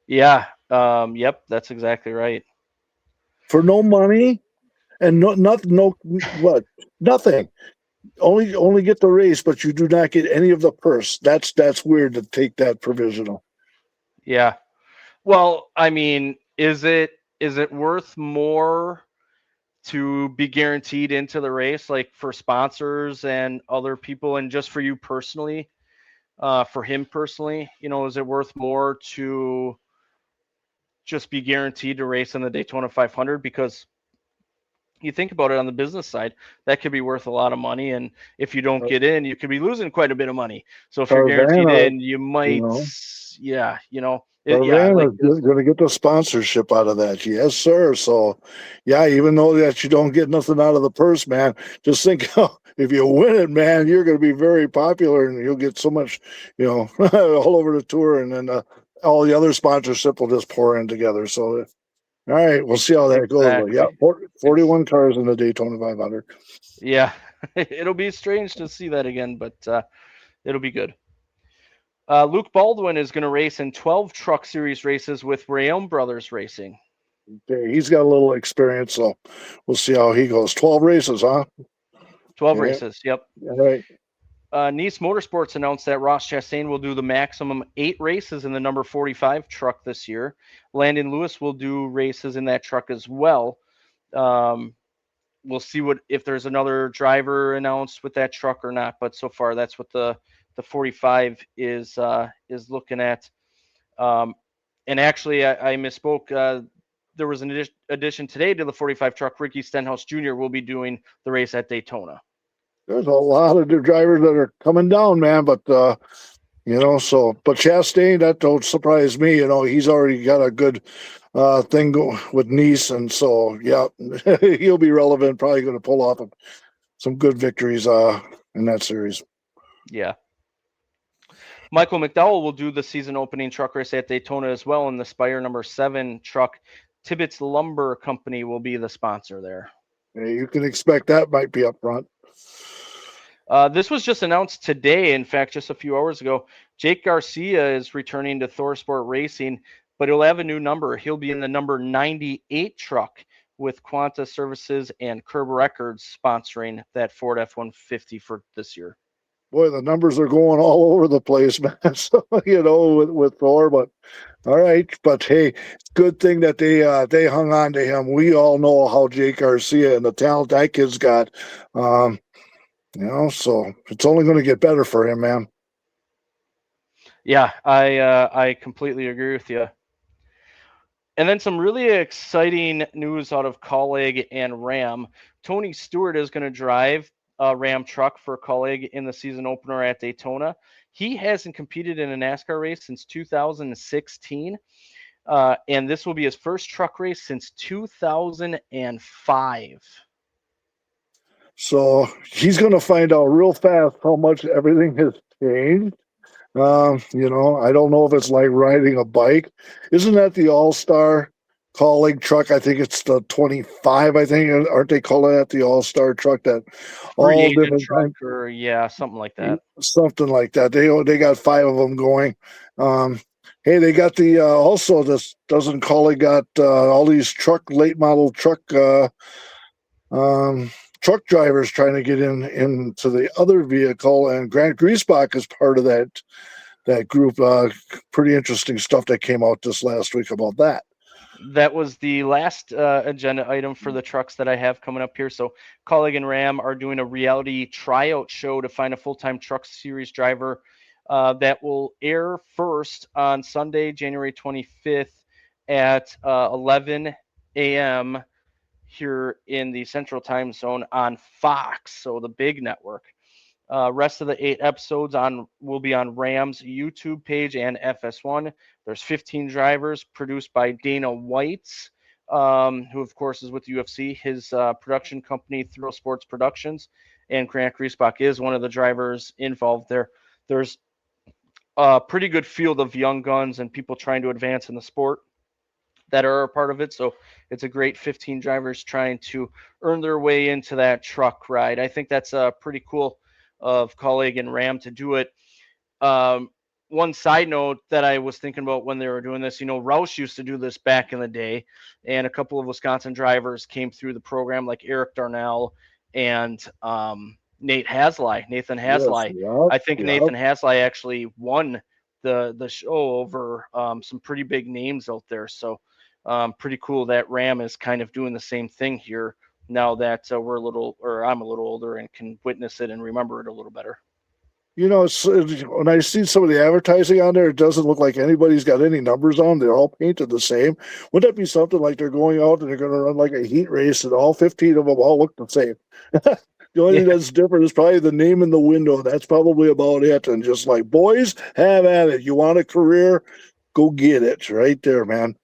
Yeah. Yep. That's exactly right. For no money and nothing. Only get the race, but you do not get any of the purse. That's weird to take that provisional. Yeah. Well, I mean, is it worth more to be guaranteed into the race, like for sponsors and other people, and just for you personally, for him personally, is it worth more to just be guaranteed to race in the Daytona 500? Because you think about it on the business side, that could be worth a lot of money. And if you don't get in, you could be losing quite a bit of money. So if you're guaranteed in, you might, yeah, Carvana is going to get the sponsorship out of that. Yes, sir. So, yeah, even though that you don't get nothing out of the purse, man, just think if you win it, man, you're going to be very popular and you'll get so much, all over the tour. And then all the other sponsorship will just pour in together. So All right, we'll see how that goes. But yeah, Exactly. 41 cars in the Daytona 500. Yeah, it'll be strange to see that again, but it'll be good. Luke Baldwin is going to race in 12 Truck Series races with Rayom Brothers Racing. Okay, he's got a little experience, so we'll see how he goes. 12 races, huh? 12 Yeah. races, yep. All right. Nice Motorsports announced that Ross Chastain will do the maximum 8 races in the number 45 truck this year. Landon Lewis will do races in that truck as well. We'll see if there's another driver announced with that truck or not. But so far, that's what the 45 is looking at. And actually, I misspoke. There was an addition today to the 45 truck. Ricky Stenhouse Jr. will be doing the race at Daytona. There's a lot of drivers that are coming down, man. But but Chastain, that don't surprise me. He's already got a good thing with Nice, and so yeah, he'll be relevant. Probably going to pull off some good victories in that series. Yeah. Michael McDowell will do the season opening truck race at Daytona as well in the Spire number 7 truck. Tibbetts Lumber Company will be the sponsor there. Yeah, you can expect that might be up front. This was just announced today. In fact, just a few hours ago, Jake Garcia is returning to Thor Sport Racing, but he'll have a new number. He'll be in the number 98 truck with Quanta Services and Curb Records sponsoring that Ford F-150 for this year. Boy, the numbers are going all over the place, man. So, with Thor, but all right. But hey, good thing that they hung on to him. We all know how Jake Garcia and the talent that kid's got. So it's only going to get better for him, man. Yeah, I completely agree with you. And then some really exciting news out of Colleague and Ram. Tony Stewart is going to drive a Ram truck for Colleague in the season opener at Daytona. He hasn't competed in a NASCAR race since 2016. And this will be his first truck race since 2005. So he's going to find out real fast how much everything has changed. I don't know if it's like riding a bike. Isn't that the All-Star Colleague truck? I think it's the 25. I think, aren't they calling that the All-Star truck? That all different truck, or something like that. Something like that. They got 5 of them going. Hey, they got the also this doesn't Colleague got all these late model truck drivers trying to get into the other vehicle, and Grant Griesbach is part of that group. Pretty interesting stuff that came out this last week about that. That was the last agenda item for the trucks that I have coming up here. So Colleague and Ram are doing a reality tryout show to find a full-time truck series driver that will air first on Sunday, January 25th at 11 a.m. here in the Central Time Zone on Fox, so the big network. Rest of the 8 episodes will be on Ram's YouTube page and FS1. There's 15 drivers produced by Dana White's, who of course is with the UFC. His production company, Thrill Sports Productions, and Grant Griesbach is one of the drivers involved there. There's a pretty good field of young guns and people trying to advance in the sport that are a part of it. So it's a great 15 drivers trying to earn their way into that truck ride. I think that's pretty cool of Colleague and Ram to do it. One side note that I was thinking about when they were doing this, Roush used to do this back in the day, and a couple of Wisconsin drivers came through the program, like Eric Darnell and Nathan Hasley. Yes, I think Nathan Hasley actually won the show over some pretty big names out there. So pretty cool that Ram is kind of doing the same thing here now that I'm a little older and can witness it and remember it a little better. When I see some of the advertising on there, it doesn't look like anybody's got any numbers on. They're all painted the same. Wouldn't that be something like they're going out and they're going to run like a heat race and all 15 of them all look the same? The only thing that's different is probably the name in the window. That's probably about it. And just like, boys, have at it. You want a career? Go get it. Right there, man.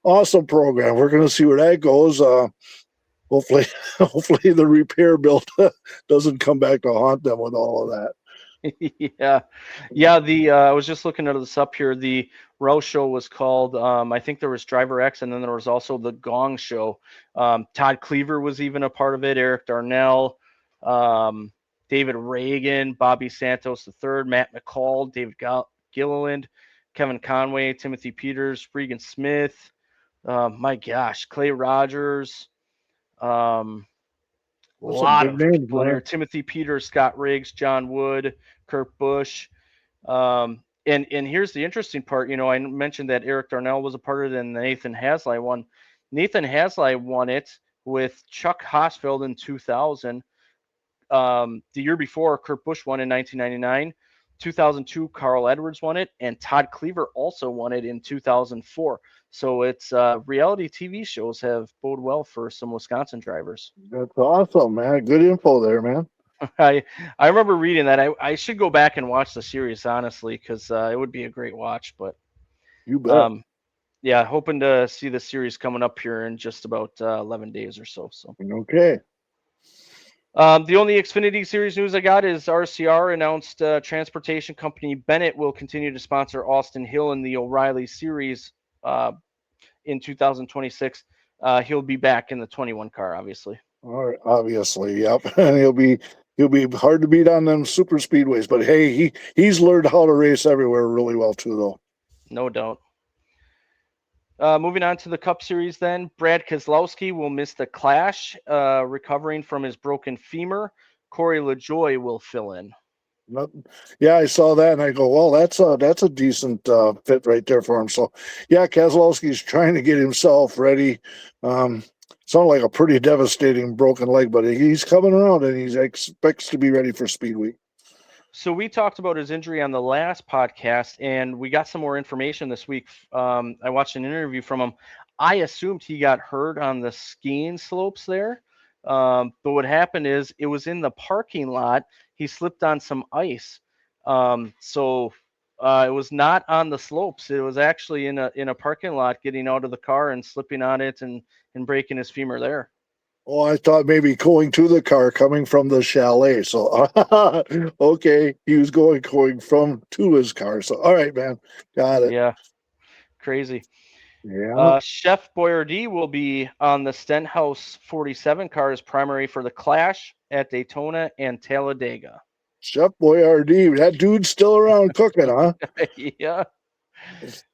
Awesome program. We're going to see where that goes. Hopefully the repair bill doesn't come back to haunt them with all of that. Yeah, yeah. The I was just looking at this up here. The Row Show was called. I think there was Driver X, and then there was also the Gong Show. Todd Cleaver was even a part of it. Eric Darnell, um, David Reagan, Bobby Santos III, Matt McCall, David Gilliland, Kevin Conway, Timothy Peters, Regan Smith. My gosh, Clay Rogers. Um, a Those are some lot big of names, people in here. man. Timothy Peters, Scott Riggs, John Wood, Kurt Busch. And here's the interesting part. I mentioned that Eric Darnell was a part of it and Nathan Hasley won. Nathan Hasley won it with Chuck Hosfeld in 2000. The year before, Kurt Busch won in 1999. 2002, Carl Edwards won it, and Todd Cleaver also won it in 2004. So it's reality TV shows have bode well for some Wisconsin drivers. That's awesome, man. Good info there, man. I remember reading that. I should go back and watch the series honestly because it would be a great watch. But You bet. um, yeah, hoping to see the series coming up here in just about 11 days or so. So Okay. the only Xfinity Series news I got is RCR announced transportation company Bennett will continue to sponsor Austin Hill in the O'Reilly Series in 2026. He'll be back in the 21 car, obviously. All right. Obviously, yep. And he'll be hard to beat on them super speedways. But hey, he's learned how to race everywhere really well too, though. No doubt. Moving on to the Cup Series then, Brad Keselowski will miss the Clash, recovering from his broken femur. Corey LaJoie will fill in. Nothing. Yeah, I saw that and I go, well, that's a decent fit right there for him. So, yeah, Keselowski's trying to get himself ready. Sounded like a pretty devastating broken leg, but he's coming around and he expects to be ready for Speed Week. So we talked about his injury on the last podcast, and we got some more information this week. I watched an interview from him. I assumed he got hurt on the skiing slopes there, but what happened is it was in the parking lot. He slipped on some ice, so it was not on the slopes. It was actually in a parking lot, getting out of the car and slipping on it and breaking his femur there. Oh, I thought maybe going to the car coming from the chalet. So, okay, he was going from to his car. So, all right, man, got it. Yeah, crazy. Yeah, Chef Boyardee will be on the Stenhouse 47 car as primary for the Clash at Daytona and Talladega. Chef Boyardee, that dude's still around cooking, huh? Yeah.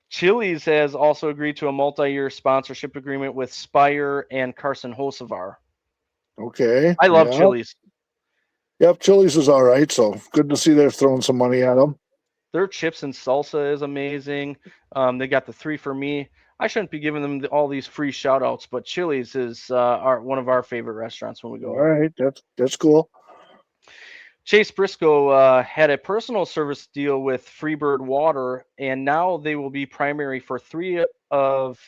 Chili's has also agreed to a multi-year sponsorship agreement with Spire and Carson Hocevar. Okay. I love yeah. Chili's. Yep, Chili's is all right. So good to see they're throwing some money at them. Their chips and salsa is amazing. They got the 3 for me. I shouldn't be giving them all these free shout outs, but Chili's is one of our favorite restaurants when we go. All right, that's cool. Chase Briscoe had a personal service deal with Freebird Water, and now they will be primary for 3 of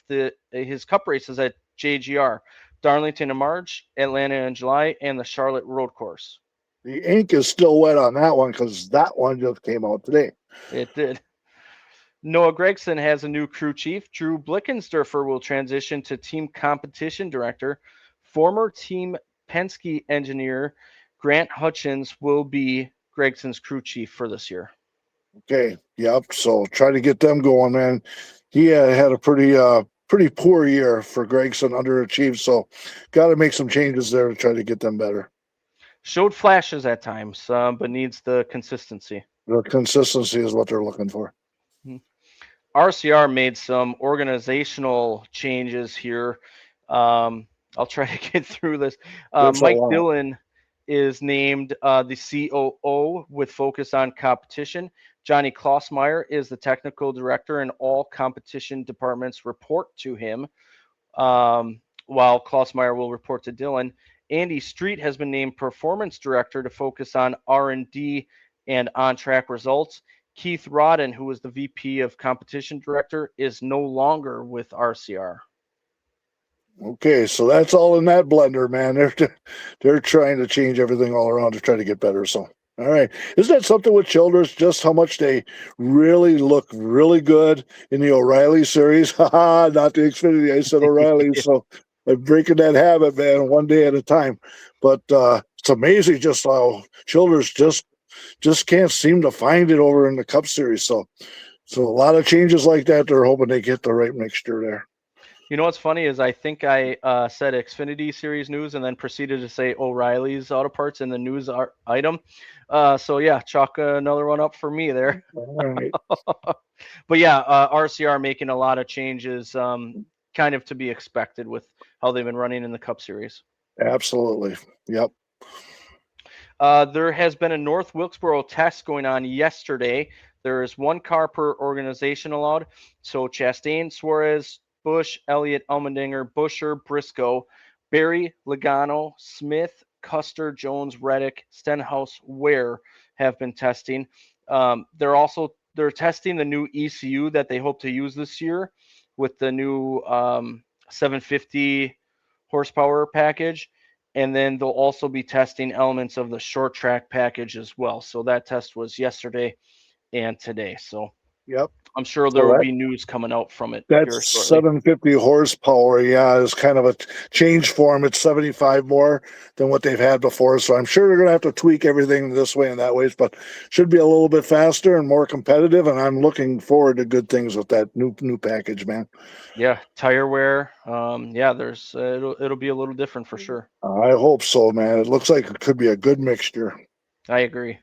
his cup races at JGR: Darlington in March, Atlanta in July, and the Charlotte Road Course. The ink is still wet on that one because that one just came out today. It did. Noah Gregson has a new crew chief. Drew Blickensderfer will transition to team competition director. Former team Penske engineer Grant Hutchins will be Gregson's crew chief for this year. Okay, yep. So try to get them going, man. He had a pretty poor year for Gregson, underachieved. So got to make some changes there to try to get them better. Showed flashes at times, but needs the consistency. The consistency is what they're looking for. RCR made some organizational changes here. I'll try to get through this. Mike Dillon is named the COO with focus on competition. Johnny Klossmeyer is the technical director, and all competition departments report to him, while Klossmeyer will report to Dillon. Andy Street has been named performance director to focus on R&D and on-track results. Keith Rodden, who was the VP of competition director, is no longer with RCR. Okay, so that's all in that blender, man. They're trying to change everything all around to try to get better. So, all right, isn't that something with Childress? Just how much they really look really good in the O'Reilly series. Haha, not the Xfinity. I said O'Reilly. Yeah. So I'm breaking that habit, man, one day at a time. But it's amazing just how Childress just just can't seem to find it over in the Cup Series. So a lot of changes like that. They're hoping they get the right mixture there. You know what's funny is I think I said Xfinity Series news and then proceeded to say O'Reilly's Auto Parts in the news item. So yeah, chalk another one up for me there. All right. But yeah, RCR making a lot of changes, kind of to be expected with how they've been running in the Cup Series. Absolutely. Yep. There has been a North Wilkesboro test going on yesterday. There is one car per organization allowed. So Chastain, Suarez, Busch, Elliott, Allmendinger, Buscher, Briscoe, Berry, Logano, Smith, Custer, Jones, Reddick, Stenhouse, Ware have been testing. They're testing the new ECU that they hope to use this year with the new 750 horsepower package. And then they'll also be testing elements of the short track package as well. So that test was yesterday and today. So Yep. I'm sure there will be news coming out from it here That's shortly. 750 horsepower. Yeah, it's kind of a change for them. It's 75 more than what they've had before. So I'm sure they're going to have to tweak everything this way and that way, but should be a little bit faster and more competitive. And I'm looking forward to good things with that new package, man. Yeah, tire wear. Yeah, there's it'll be a little different for sure. I hope so, man. It looks like it could be a good mixture. I agree.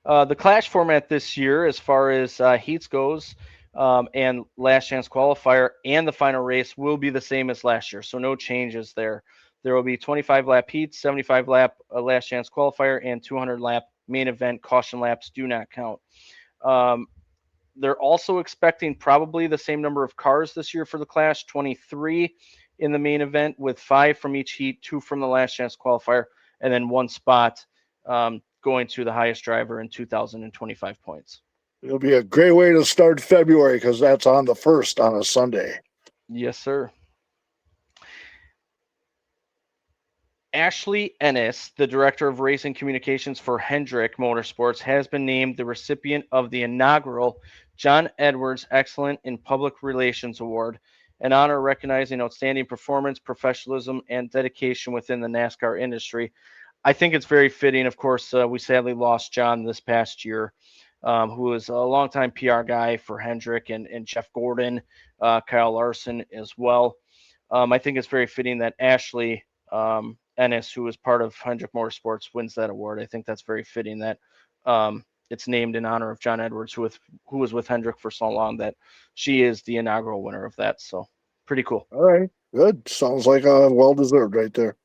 The Clash format this year, as far as heats goes, and last chance qualifier and the final race will be the same as last year. So no changes there. There will be 25 lap heats, 75 lap last chance qualifier, and 200 lap main event. Caution laps do not count. They're also expecting probably the same number of cars this year for the Clash, 23 in the main event, with 5 from each heat, 2 from the last chance qualifier, and then 1 spot going to the highest driver in 2,025 points. It'll be a great way to start February because that's on the 1st on a Sunday. Yes, sir. Ashley Ennis, the director of racing communications for Hendrick Motorsports, has been named the recipient of the inaugural John Edwards Excellent in Public Relations Award, an honor recognizing outstanding performance, professionalism, and dedication within the NASCAR industry. I think it's very fitting. Of course, we sadly lost John this past year, who was a longtime PR guy for Hendrick and Jeff Gordon, Kyle Larson as well. I think it's very fitting that Ashley Ennis, who is part of Hendrick Motorsports, wins that award. I think that's very fitting that it's named in honor of John Edwards, who was with Hendrick for so long, that she is the inaugural winner of that. So pretty cool. All right, good. Sounds like well-deserved right there.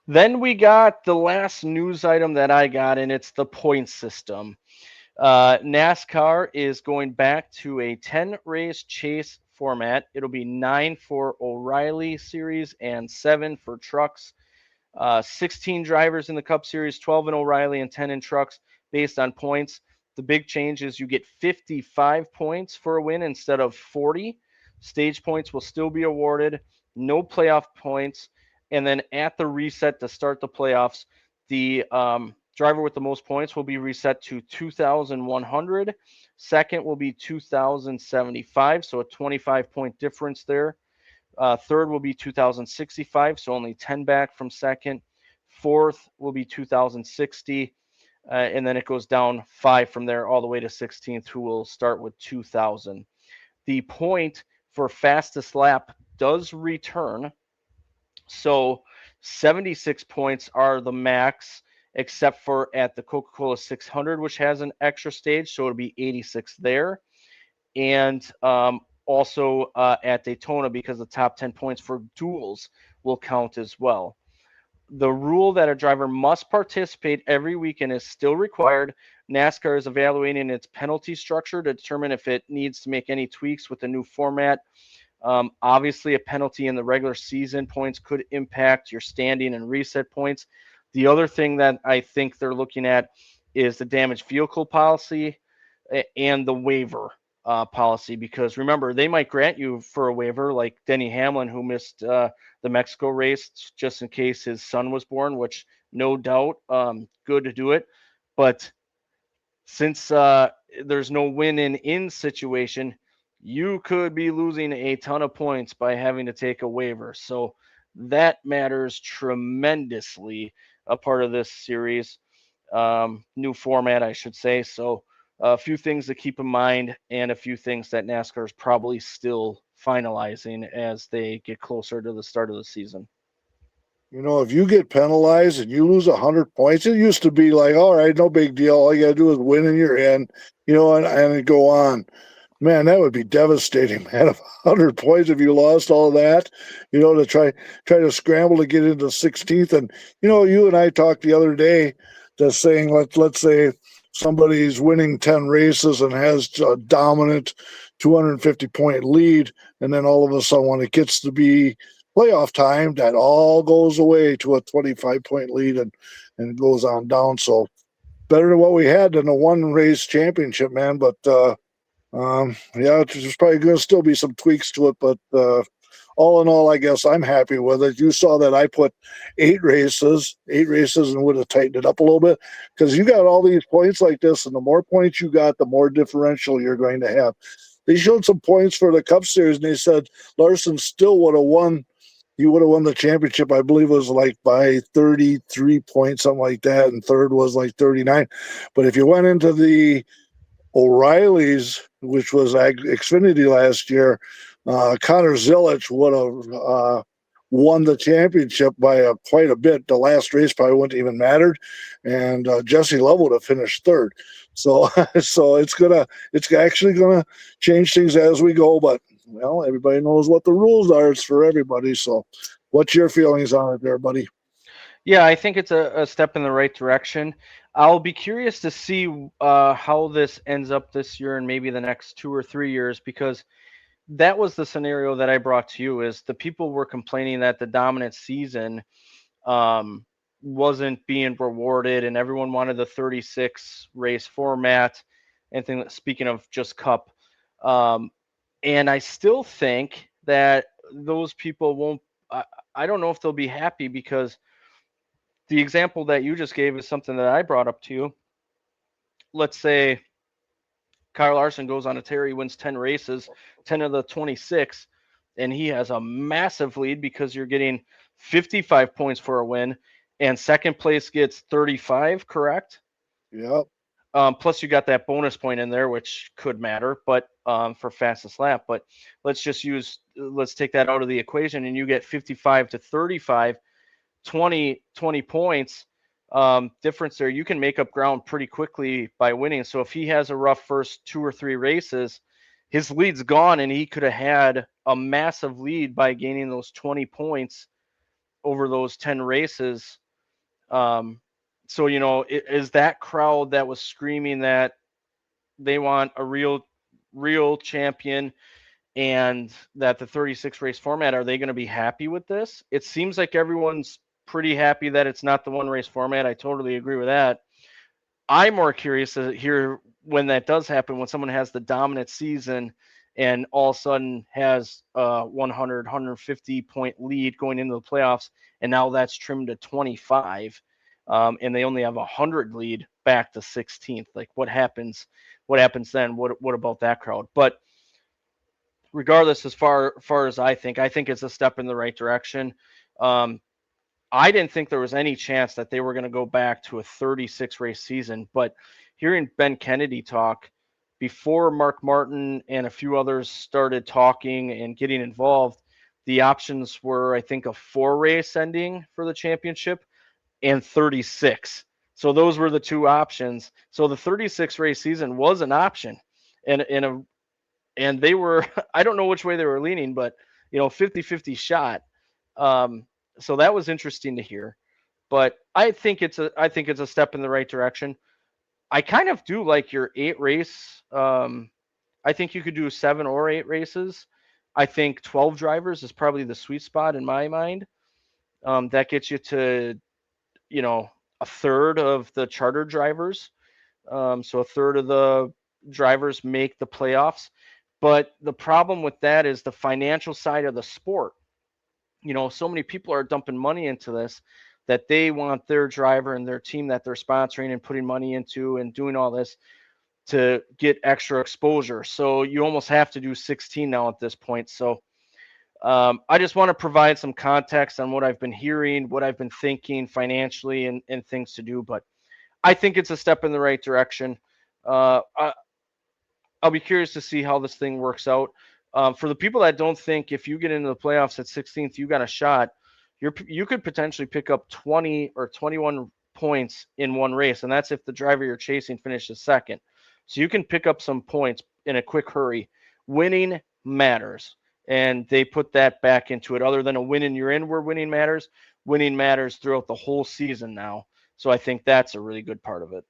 Then we got the last news item that I got, and it's the point system. NASCAR is going back to a 10-race chase format. It'll be 9 for O'Reilly Series and 7 for trucks. 16 drivers in the Cup Series, 12 in O'Reilly and 10 in trucks based on points. The big change is you get 55 points for a win instead of 40. Stage points will still be awarded. No playoff points. And then at the reset to start the playoffs, the driver with the most points will be reset to 2,100. Second will be 2,075, so a 25-point difference there. Third will be 2,065, so only 10 back from second. Fourth will be 2,060, and then it goes down 5 from there all the way to 16th, who will start with 2,000. The point for fastest lap does return. So 76 points are the max, except for at the Coca-Cola 600, which has an extra stage, so it'll be 86 there. And also at Daytona, because the top 10 points for duels will count as well. The rule that a driver must participate every weekend is still required. NASCAR is evaluating its penalty structure to determine if it needs to make any tweaks with the new format. Obviously, a penalty in the regular season points could impact your standing and reset points. The other thing that I think they're looking at is the damaged vehicle policy and the waiver policy, because remember, they might grant you for a waiver, like Denny Hamlin, who missed the Mexico race just in case his son was born, which no doubt good to do it. But since there's no win-in situation, you could be losing a ton of points by having to take a waiver. So that matters tremendously, a part of this series. new format, I should say. So a few things to keep in mind and a few things that NASCAR is probably still finalizing as they get closer to the start of the season. If you get penalized and you lose 100 points, it used to be like, all right, no big deal. All you got to do is win and you're in, and go on. Man, that would be devastating, man. 100 points if you lost all that, to try to scramble to get into 16th. And you and I talked the other day, just saying let's say somebody's winning 10 races and has a dominant 250-point lead, and then all of a sudden when it gets to be playoff time, that all goes away to a 25-point lead, and it goes on down. So better than what we had in a one race championship, man. But yeah, there's probably going to still be some tweaks to it, but all in all, I guess I'm happy with it. You saw that I put 8 races, and would have tightened it up a little bit, because you got all these points like this, and the more points you got, the more differential you're going to have. They showed some points for the Cup Series, and they said Larson still would have won. He would have won the championship, I believe it was like by 33 points, something like that, and third was like 39. But if you went into the O'Reilly's, which was Xfinity last year, Connor Zilic would have won the championship by quite a bit. The last race probably wouldn't even mattered, and Jesse Love would have finished third. So, so it's actually gonna change things as we go. But everybody knows what the rules are. It's for everybody. So, what's your feelings on it, there, buddy? Yeah, I think it's a step in the right direction. I'll be curious to see how this ends up this year and maybe the next 2 or 3 years, because that was the scenario that I brought to you. Is the people were complaining that the dominant season um, wasn't being rewarded, and everyone wanted the 36 race format. Speaking of just Cup, um, and I still think that those people won't. I don't know if they'll be happy, because the example that you just gave is something that I brought up to you. Let's say Kyle Larson goes on a tear, he wins 10 races, 10 of the 26, and he has a massive lead because you're getting 55 points for a win, and second place gets 35, correct? Yep. Plus, you got that bonus point in there, which could matter, but for fastest lap. But let's take that out of the equation, and you get 55 to 35, 20 points difference there. You can make up ground pretty quickly by winning. So if he has a rough first 2 or 3 races, his lead's gone, and he could have had a massive lead by gaining those 20 points over those 10 races. So, is that crowd that was screaming that they want a real champion and that the 36 race format, are they going to be happy with this? It seems like everyone's pretty happy that it's not the one race format. I totally agree with that. I'm more curious to hear when that does happen, when someone has the dominant season and all of a sudden has a 100, 150 point lead going into the playoffs, and now that's trimmed to 25, and they only have a 100 lead back to 16th. Like, what happens? What happens then? What about that crowd? But regardless, as far as I think it's a step in the right direction. I didn't think there was any chance that they were going to go back to a 36 race season, but hearing Ben Kennedy talk before Mark Martin and a few others started talking and getting involved, the options were, I think, a 4 race ending for the championship and 36. So those were the two options. So the 36 race season was an option, and they were, I don't know which way they were leaning, but 50-50 shot. So that was interesting to hear. But I think it's a step in the right direction. I kind of do like your 8 race. I think you could do 7 or 8 races. I think 12 drivers is probably the sweet spot in my mind. That gets you to, a third of the charter drivers. So a third of the drivers make the playoffs. But the problem with that is the financial side of the sport. So many people are dumping money into this that they want their driver and their team that they're sponsoring and putting money into and doing all this to get extra exposure. So you almost have to do 16 now at this point. So I just want to provide some context on what I've been hearing, what I've been thinking financially, and things to do. But I think it's a step in the right direction. I'll be curious to see how this thing works out. For the people that don't think if you get into the playoffs at 16th, you got a shot, you could potentially pick up 20 or 21 points in one race, and that's if the driver you're chasing finishes second. So you can pick up some points in a quick hurry. Winning matters, and they put that back into it. Other than a win and you're in where winning matters throughout the whole season now. So I think that's a really good part of it.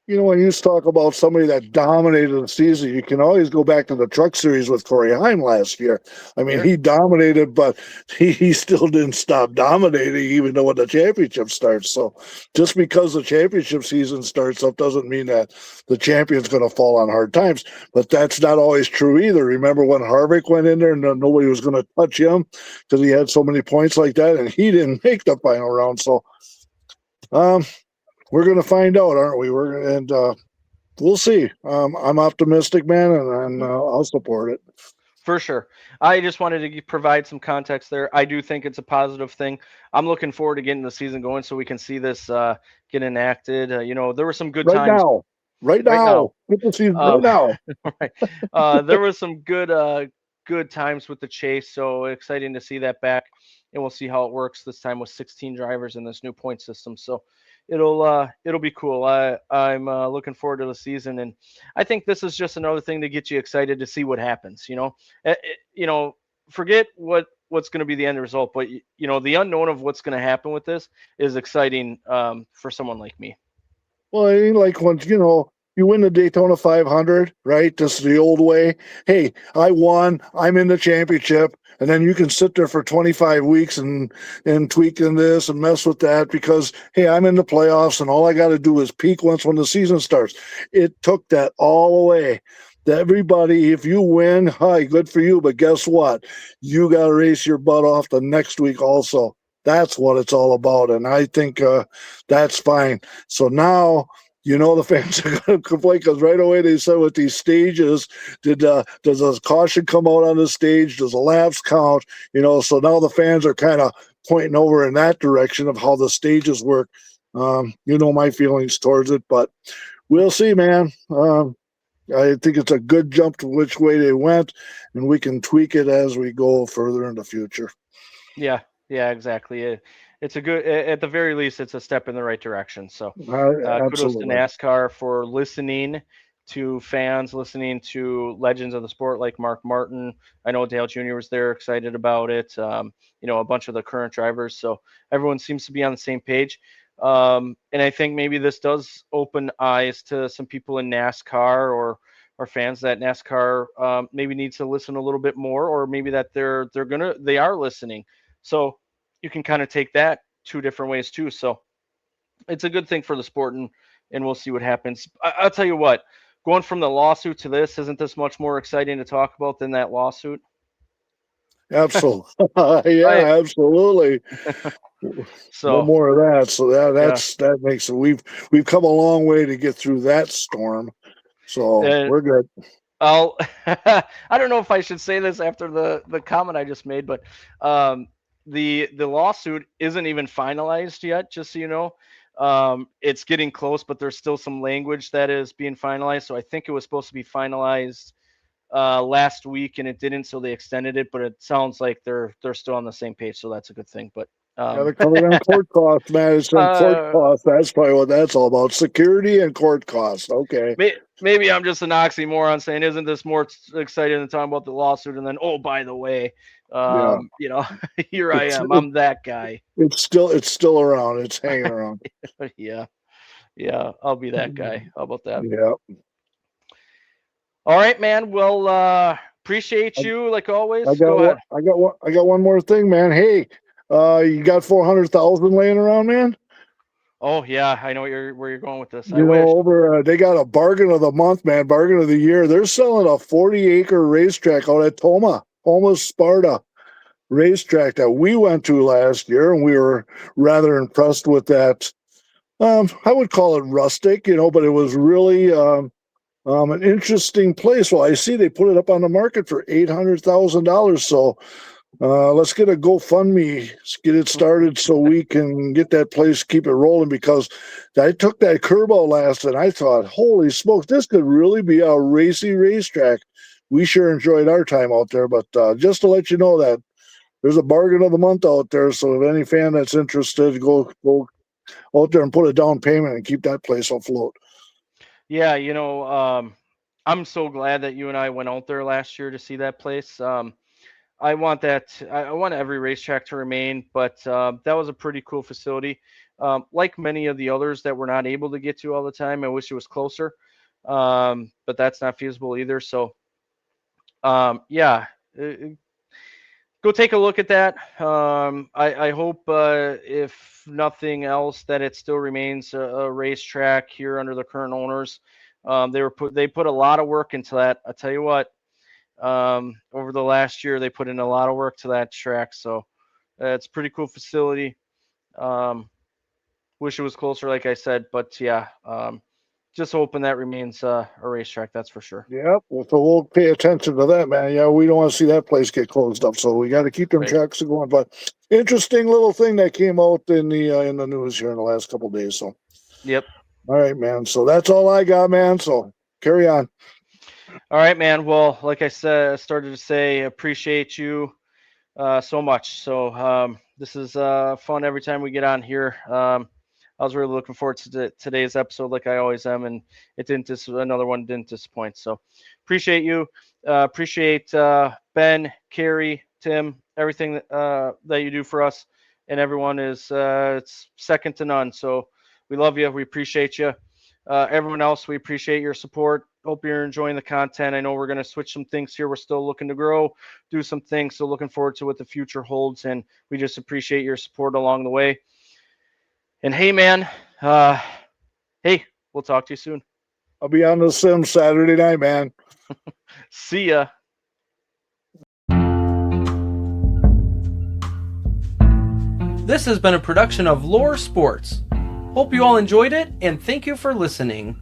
You know, when you talk about somebody that dominated the season, you can always go back to the Truck Series with Corey Heim last year. I mean, he dominated, but he still didn't stop dominating even though when the championship starts. So just because the championship season starts up doesn't mean that the champion's going to fall on hard times. But that's not always true either. Remember when Harvick went in there and nobody was going to touch him because he had so many points like that, and he didn't make the final round. So, we're going to find out, aren't we? We'll see. I'm optimistic, man, and I'll support it. For sure. I just wanted to provide some context there. I do think it's a positive thing. I'm looking forward to getting the season going so we can see this get enacted. There were some good times. Right now. Get the season right now. Right. There was some good times with the chase, so exciting to see that back. And we'll see how it works this time with 16 drivers in this new point system. So it'll be cool. I'm looking forward to the season, and I think this is just another thing to get you excited to see what happens. Forget what's going to be the end result, but the unknown of what's going to happen with this is exciting for someone like me. Well, I mean, like when you win the Daytona 500, right? This is the old way. Hey, I won. I'm in the championship. And then you can sit there for 25 weeks and tweaking this and mess with that because, hey, I'm in the playoffs and all I got to do is peak once when the season starts. It took that all away. Everybody, if you win, hi, good for you. But guess what? You got to race your butt off the next week also. That's what it's all about. And I think that's fine. So now, the fans are going to complain because right away they said with these stages, does a caution come out on the stage? Does a laps count? So now the fans are kind of pointing over in that direction of how the stages work. My feelings towards it, but we'll see, man. I think it's a good jump to which way they went, and we can tweak it as we go further in the future. Yeah, exactly. It's a good, at the very least, it's a step in the right direction. So kudos to NASCAR for listening to fans, listening to legends of the sport like Mark Martin. I know Dale Jr. was there, excited about it. A bunch of the current drivers. So everyone seems to be on the same page. And I think maybe this does open eyes to some people in NASCAR or fans that NASCAR maybe needs to listen a little bit more, or maybe that they are listening. So you can kind of take that two different ways too. So it's a good thing for the sport, and we'll see what happens. I'll tell you what, going from the lawsuit to this, isn't this much more exciting to talk about than that lawsuit? Absolutely. Yeah, absolutely. So no more of that. So that makes it. We've come a long way to get through that storm. So we're good. I don't know if I should say this after the comment I just made, but the lawsuit isn't even finalized yet, just so you know. It's getting close, but there's still some language that is being finalized. So I think it was supposed to be finalized last week, and it didn't, so they extended it. But it sounds like they're still on the same page, so that's a good thing. But they're covering them court costs, man. It's court costs. That's probably what that's all about. Security and court costs. Okay. Maybe I'm just an oxymoron saying, isn't this more exciting than talking about the lawsuit? And then, oh, by the way, here I am. I'm that guy. It's still around. It's hanging around. Yeah. I'll be that guy. How about that? Yeah. All right, man. Well, appreciate you like always. Go ahead. I got one more thing, man. Hey, you got 400,000 laying around, man? Oh yeah, I know where you're going with this. They got a bargain of the month, man, bargain of the year. They're selling a 40-acre racetrack out at Toma Sparta racetrack that we went to last year, and we were rather impressed with that. I would call it rustic, but it was really an interesting place. Well, I see they put it up on the market for $800,000. So Let's get a GoFundMe, let's get it started so we can get that place, keep it rolling, because I took that curb out last and I thought, holy smokes, this could really be a racy racetrack. We sure enjoyed our time out there, but just to let you know that there's a bargain of the month out there. So if any fan that's interested, go out there and put a down payment and keep that place afloat. Yeah, I'm so glad that you and I went out there last year to see that place. I want that. I want every racetrack to remain, but that was a pretty cool facility. Like many of the others that we're not able to get to all the time, I wish it was closer, but that's not feasible either. So, yeah, go take a look at that. I hope, if nothing else, that it still remains a racetrack here under the current owners. They put a lot of work into that. I tell you what, over the last year they put in a lot of work to that track. So it's a pretty cool facility. Wish it was closer, like I said, but yeah, just hoping that remains a racetrack. That's for sure. Yep. Well, so we'll pay attention to that, man. Yeah, we don't want to see that place get closed up. So we got to keep them Right. tracks going. But interesting little thing that came out in the news here in the last couple of days. So Yep. all right, man. So that's all I got, man. So carry on. All right, man. Well, like I started to say, appreciate you so much. So this is fun every time we get on here. I was really looking forward to today's episode, like I always am, and another one didn't disappoint. So appreciate you. Appreciate Ben, Carrie, Tim, everything that you do for us, and everyone is it's second to none. So we love you. We appreciate you. Everyone else, we appreciate your support. Hope you're enjoying the content. I know we're going to switch some things here. We're still looking to grow, do some things. So looking forward to what the future holds. And we just appreciate your support along the way. And hey, man, hey, we'll talk to you soon. I'll be on the sim Saturday night, man. See ya. This has been a production of Lore Sports. Hope you all enjoyed it, and thank you for listening.